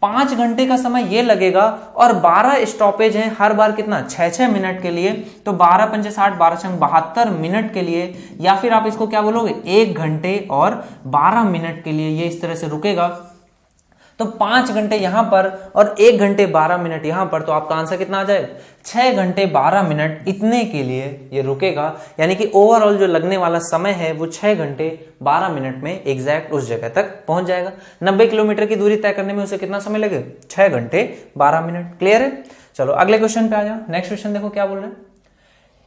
5 घंटे का समय ये लगेगा और 12 स्टॉपेज हैं, हर बार कितना? 6-6 मिनट के लिए। तो 12 पंचे 60, 12 छंग 72 मिनट के लिए, या फिर आप इसको क्या बोलोगे? 1 घंटे और 12 मिनट के लिए ये इस तरह से रुकेगा। तो 5 घंटे यहां पर और 1 घंटे 12 मिनट यहां पर, तो आपका आंसर कितना आ जाएगा? 6 घंटे 12 मिनट इतने के लिए ये रुकेगा, यानी कि ओवरऑल जो लगने वाला समय है वो 6 घंटे 12 मिनट में एग्जैक्ट उस जगह तक पहुंच जाएगा। 90 किलोमीटर की दूरी तय करने में उसे कितना समय लगेगा? 6 घंटे 12 मिनट। क्लियर है? चलो अगले क्वेश्चन पे आ जाओ। नेक्स्ट क्वेश्चन देखो क्या बोल रहे हैं।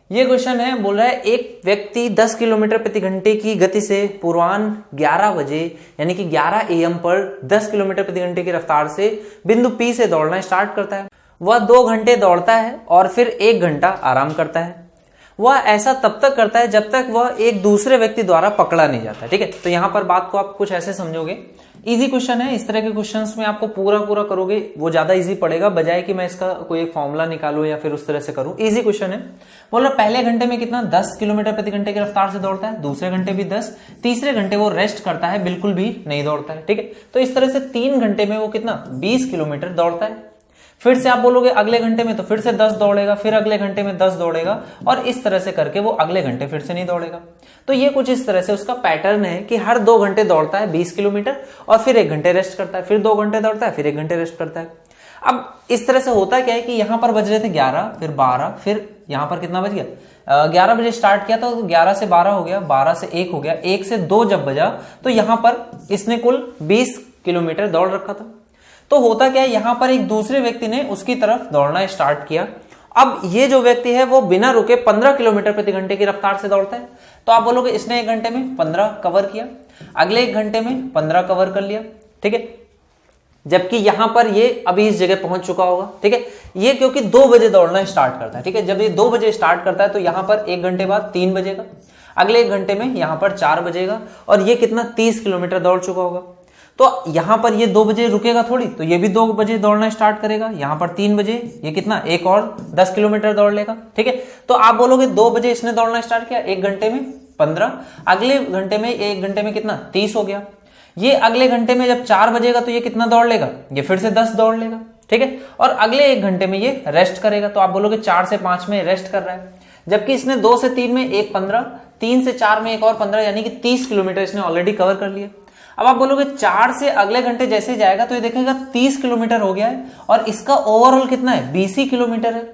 ये क्वेश्चन है, बोल रहा है एक व्यक्ति 10 किलोमीटर प्रति घंटे की गति से पूर्वान्ह 11 बजे यानी कि 11 AM पर 10 किलोमीटर प्रति घंटे की रफ्तार से बिंदु P से दौड़ना स्टार्ट करता है। वह 2 घंटे दौड़ता है और फिर 1 घंटा आराम करता है। वह ऐसा तब तक करता है जब तक वह एक दूसरे व्यक्ति द्वारा पकड़ा नहीं जाता। ठीक है, तो यहां पर बात को आप कुछ ऐसे समझोगे। इजी क्वेश्चन है, इस तरह के क्वेश्चंस में आपको पूरा करोगे वो ज्यादा इजी पड़ेगा, बजाय कि मैं इसका कोई एक फॉर्मूला निकालूं या फिर उस तरह से करूं। इजी क्वेश्चन है। बोल रहा पहले घंटे में कितना 10 किलोमीटर प्रति घंटे की रफ्तार से दौड़ता है, दूसरे घंटे भी 10, तीसरे घंटे वो रेस्ट करता है, बिल्कुल भी नहीं दौड़ता है। ठीक है, तो इस तरह से 3 घंटे में वो कितना 20 किलोमीटर दौड़ता है। फिर से आप बोलोगे अगले घंटे में, तो फिर से 10 दौड़ेगा, फिर अगले घंटे में 10 दौड़ेगा, और इस तरह से करके वो अगले घंटे फिर से नहीं दौड़ेगा। तो ये कुछ इस तरह से उसका पैटर्न है कि हर 2 घंटे दौड़ता है 20 किलोमीटर और फिर 1 घंटे रेस्ट करता है, फिर 2 घंटे दौड़ता है, फिर 1 घंटे रेस्ट करता है। अब इस तरह से होता क्या है कि यहां पर बज रहे थे 11, फिर 12, फिर यहां पर कितना बज गया 11 बजे स्टार्ट किया तो 11 से 12 हो गया, 12 से 1 हो गया, 1 से 2 जब बजा तो यहां पर इसने कुल 20 किलोमीटर दौड़ रखा था। तो होता क्या है, यहां पर एक दूसरे व्यक्ति ने उसकी तरफ दौड़ना स्टार्ट किया। अब ये जो व्यक्ति है वो बिना रुके 15 किलोमीटर प्रति घंटे की रफ्तार से दौड़ता है। तो आप बोलोगे इसने 1 घंटे में 15 कवर किया, अगले 1 घंटे में 15 कवर कर लिया। ठीक है, जबकि यहां पर ये अभी इस जगह पहुंच चुका होगा। ठीक है, ये क्योंकि 2 बजे दौड़ना स्टार्ट करता है। ठीक है, जब ये 2 बजे स्टार्ट करता है तो यहां पर 1 घंटे बाद 3 बजेगा, अगले 1 घंटे में यहां पर 4 बजेगा, और ये कितना 30 किलोमीटर दौड़ चुका होगा। तो यहां पर ये 2 बजे रुकेगा थोड़ी, तो ये भी 2 बजे दौड़ना स्टार्ट करेगा। यहां पर 3 बजे ये कितना एक और 10 किलोमीटर दौड़ लेगा। ठीक है, तो आप बोलोगे 2 बजे इसने दौड़ना स्टार्ट किया, 1 घंटे में 15, अगले घंटे में 1 घंटे में कितना 30 हो गया। ये अगले घंटे में जब 4 बजेगा तो ये कितना दौड़ लेगा, ये फिर से 10 दौड़ लेगा। ठीक है, और अगले 1 घंटे में ये रेस्ट करेगा। तो आप बोलोगे 4 से 5 में रेस्ट कर रहा है, जबकि इसने 2 से 3 में एक 15, 3 से 4 में एक और 15, यानी कि 30 किलोमीटर इसने ऑलरेडी कवर कर लिया। अब आप बोलोगे 4 से अगले घंटे जैसे जाएगा तो ये देखेगा 30 किलोमीटर हो गया है, और इसका ओवरऑल कितना है 20 ही किलोमीटर है।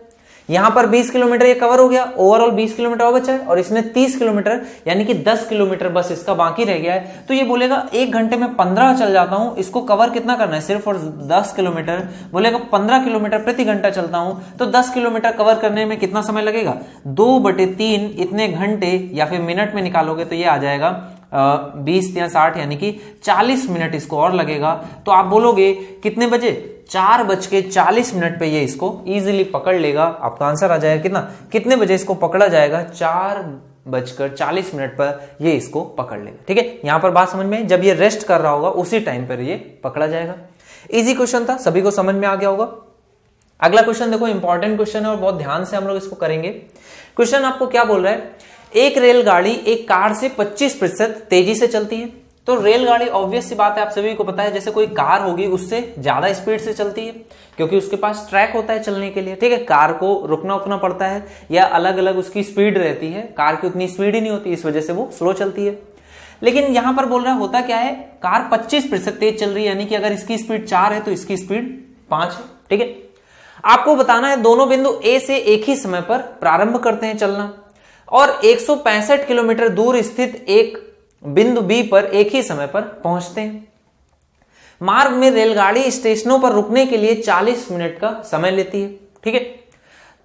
यहां पर 20 किलोमीटर ये कवर हो गया, ओवरऑल 20 किलोमीटर और बचा है, और इसने 30 किलोमीटर यानी कि 10 किलोमीटर बस इसका बाकी रह गया है। तो ये बोलेगा 1 घंटे में 15 चल जाता हूं, इसको कवर कितना करना है सिर्फ और 10 किलोमीटर। बोलेगा 15 किलोमीटर प्रति घंटा चलता हूं तो 10 किलोमीटर कवर करने में कितना समय लगेगा, 2/3 इतने घंटे या फिर मिनट में निकालोगे तो ये आ जाएगा 20 या 60 यानी कि 40 मिनट इसको और लगेगा। तो आप बोलोगे कितने बजे 4:40 पे ये इसको इजीली पकड़ लेगा। आपका आंसर आ जाएगा कितना, कितने बजे इसको पकड़ा जाएगा, 4:40 पर ये इसको पकड़ लेगा। ठीक है, यहां पर बात समझ में, जब ये रेस्ट कर रहा होगा उसी टाइम पर ये पकड़ा जाएगा। इजी क्वेश्चन था, सभी को समझ में आ गया होगा। अगला क्वेश्चन देखो, इंपॉर्टेंट क्वेश्चन है और बहुत ध्यान से हम लोग इसको करेंगे। क्वेश्चन आपको क्या बोल रहा है, एक रेलगाड़ी एक कार से 25% तेजी से चलती है। तो रेलगाड़ी ऑब्वियस सी बात है, आप सभी को पता है, जैसे कोई कार होगी उससे ज्यादा स्पीड से चलती है क्योंकि उसके पास ट्रैक होता है चलने के लिए। ठीक है, कार को रुकना पड़ता है या अलग अलग उसकी स्पीड रहती है, कार की उतनी स्पीड ही नहीं होती, इस वजह से वो स्लो चलती है। लेकिन यहां पर बोल रहा है होता क्या है, कार 25% तेज चल रही है, यानी कि अगर इसकी स्पीड 4 है तो इसकी स्पीड 5 है। ठीक है, आपको बताना है दोनों बिंदु ए से एक ही समय पर प्रारंभ करते हैं चलना, और 165 किलोमीटर दूर स्थित एक बिंदु बी पर एक ही समय पर पहुंचते हैं। मार्ग में रेलगाड़ी स्टेशनों पर रुकने के लिए 40 मिनट का समय लेती है। ठीक है,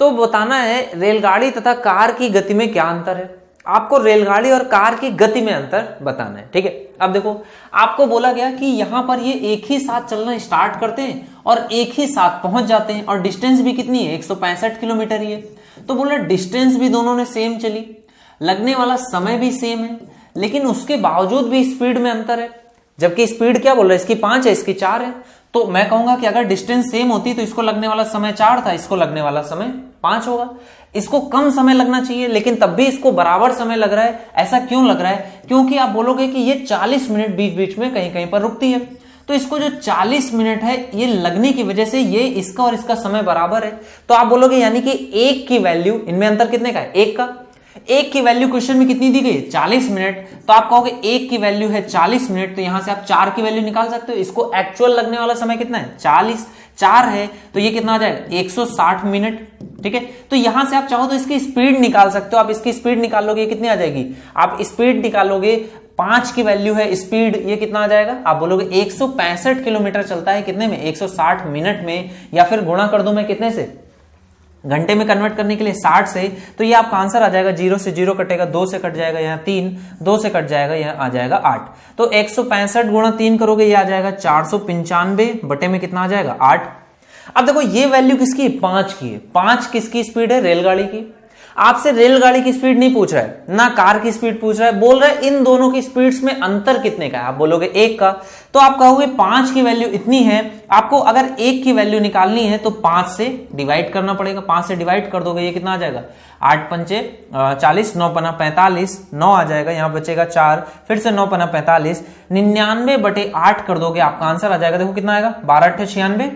तो बताना है रेलगाड़ी तथा कार की गति में क्या अंतर है। आपको रेलगाड़ी और कार की गति में अंतर बताना है। ठीक है, अब देखो आपको बोला गया कि यहां पर ये एक ही साथ चलना स्टार्ट करते हैं और एक ही साथ पहुंच जाते हैं, और डिस्टेंस भी कितनी है 165 किलोमीटर ही है। तो बोला डिस्टेंस भी दोनों ने सेम चली, लगने वाला समय भी सेम है, लेकिन उसके बावजूद भी स्पीड में अंतर है। जबकि स्पीड क्या बोल रहा है, इसकी 5 है, इसकी 4 है। तो मैं कहूंगा कि अगर डिस्टेंस सेम होती तो इसको लगने वाला समय 4 था, इसको लगने वाला समय 5 होगा। इसको कम समय लगना चाहिए, लेकिन तब भी इसको बराबर समय लग रहा है। ऐसा क्यों लग रहा है, क्योंकि आप बोलोगे कि ये 40 मिनट बीच बीच में कहीं कहीं पर रुकती है, तो इसको जो 40 मिनट है ये लगने की वजह से ये इसका और इसका समय बराबर है। तो आप बोलोगे यानी कि 1 की वैल्यू, इनमें अंतर कितने का है 1 का, एक की वैल्यू क्वेश्चन में कितनी दी गई, 40 मिनट। तो आप कहोगे एक की वैल्यू है 40 मिनट, तो यहां से आप 4 की वैल्यू निकाल सकते हो। इसको एक्चुअल लगने वाला समय कितना है, 40, 4 है, तो ये कितना आ जाएगा, 160 मिनट। ठीक है, तो यहां से आप चाहो तो इसकी स्पीड निकाल सकते हो। आप इसकी स्पीड निकालोगे कितनी आ जाएगी, आप स्पीड निकालोगे 5 की वैल्यू है स्पीड, ये कितना आ जाएगा, आप बोलोगे 165 किलोमीटर चलता है कितने में, 160 मिनट में, या फिर गुणा कर दूं मैं कितने से, घंटे में कन्वर्ट करने के लिए 60 से। तो ये आपका आंसर आ जाएगा, 0 से 0 कटेगा, 2 से कट जाएगा यहाँ 3, 2 से कट जाएगा यहाँ आ जाएगा 8। तो 165 गुणा 3 करोगे, ये आ जाएगा 495 बटे में कितना आ जाएगा, 8। अब देखो ये वैल्यू किसकी, 5 की है। 5 किसकी स्पीड है, रेलगाड़ी की। आपसे रेलगाड़ी की स्पीड नहीं पूछ रहा है ना, कार की स्पीड पूछ रहा है, बोल रहा है इन दोनों की स्पीड्स में अंतर कितने का है। आप बोलोगे 1 का, तो आप कहोगे 5 की वैल्यू इतनी है, आपको अगर 1 की वैल्यू निकालनी है तो 5 से डिवाइड करना पड़ेगा। 5 से डिवाइड कर दोगे, ये कितना आ जाएगा, 8 पंचे 40, 9 पना 45, 9 आ जाएगा, यहां बचेगा 4, फिर से 9 पना 45, 99 बटे 8 कर दोगे, आपका आंसर आ जाएगा, देखो कितना आएगा, 12 8 96,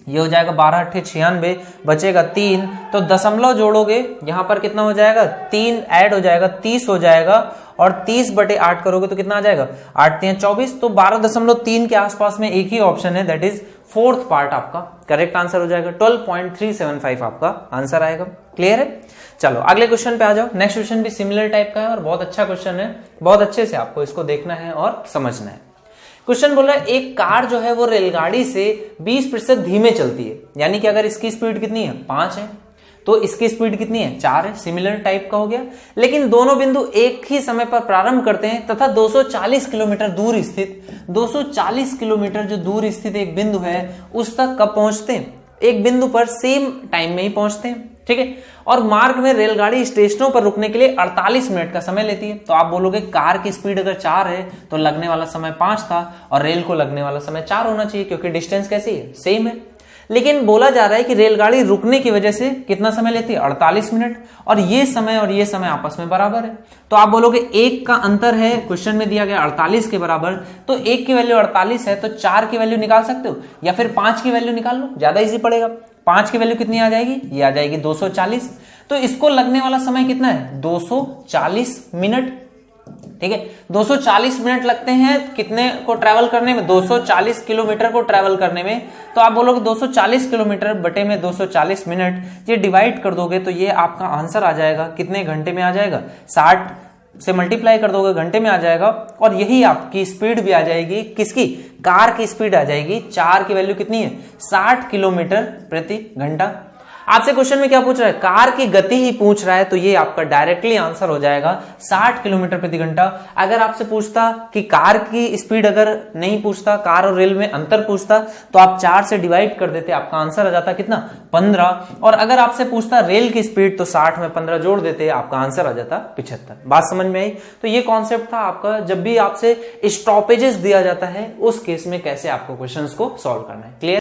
ये हो जाएगा 12 8 96, बचेगा 3, तो दशमलव जोड़ोगे यहां पर कितना हो जाएगा, 3 ऐड हो जाएगा, 30 हो जाएगा, और 30 बटे 8 करोगे तो कितना आ जाएगा, 8 3 24, तो 12.3 के आसपास में एक ही ऑप्शन है, दैट इज 4th पार्ट आपका करेक्ट आंसर हो जाएगा। 12.375 आपका आंसर आएगा। क्लियर है, चलो अगले क्वेश्चन पे आ जाओ। नेक्स्ट क्वेश्चन भी सिमिलर टाइप का है और बहुत अच्छा क्वेश्चन है, बहुत अच्छे से आपको इसको देखना है और समझना है। क्वेश्चन बोल रहा है एक कार जो है वो रेलगाड़ी से 20% धीमे चलती है, यानी कि अगर इसकी स्पीड कितनी है, 5 है, तो इसकी स्पीड कितनी है, 4 है। सिमिलर टाइप का हो गया, लेकिन दोनों बिंदु एक ही समय पर प्रारंभ करते हैं तथा 240 किलोमीटर दूर स्थित 240 किलोमीटर जो दूर स्थित एक बिंदु है उस तक कब पहुंचते हैं, एक बिंदु पर सेम टाइम में ही पहुंचते हैं। ठीक है, और मार्ग में रेलगाड़ी स्टेशनों पर रुकने के लिए 48 मिनट का समय लेती है। तो आप बोलोगे कार की स्पीड अगर 4 है तो लगने वाला समय 5 था, और रेल को लगने वाला समय 4 होना चाहिए, क्योंकि डिस्टेंस कैसी है, सेम है। लेकिन बोला जा रहा है कि रेलगाड़ी रुकने की वजह से कितना समय लेती है, 48 मिनट, और ये समय आपस में बराबर है। तो आप बोलोगे 1 का अंतर है, क्वेश्चन में दिया गया 48 के बराबर, तो 1 की वैल्यू 48 है, तो 4 की वैल्यू निकाल सकते हो, या फिर 5 की वैल्यू निकाल लो, ज्यादा इजी पड़ेगा। 5 की वैल्यू कितनी आ जाएगी, ये आ जाएगी 240, तो इसको लगने वाला समय कितना है, 240 मिनट। ठीक है, 240 मिनट लगते हैं कितने को ट्रैवल करने में, 240 किलोमीटर को ट्रैवल करने में। तो आप बोलोगे 240 किलोमीटर बटे में 240 मिनट, ये डिवाइड कर दोगे तो ये आपका आंसर आ जाएगा, कितने घंटे में आ जाएगा, 60 से मल्टीप्लाई कर दोगे, घंटे में आ जाएगा। और यही आपकी स्पीड भी आ जाएगी, किसकी, कार की स्पीड आ जाएगी। 4 की वैल्यू कितनी है, 60 किलोमीटर प्रति घंटा। आपसे क्वेश्चन में क्या पूछ रहा है, कार की गति ही पूछ रहा है, तो ये आपका डायरेक्टली आंसर हो जाएगा 60 किलोमीटर प्रति घंटा। अगर आपसे पूछता कि कार की स्पीड अगर नहीं पूछता, कार और रेल में अंतर पूछता, तो आप 4 से डिवाइड कर देते, आपका आंसर आ जाता कितना, 15। और अगर आपसे पूछता रेल की स्पीड, तो 60 में 15 जोड़ देते, आपका आंसर आ जाता 75। बात समझ में आई। तो ये कॉन्सेप्ट था आपका, जब भी आपसे स्टॉपेजेस दिया जाता है उस केस में कैसे आपको क्वेश्चंस को सॉल्व करना है। क्लियर।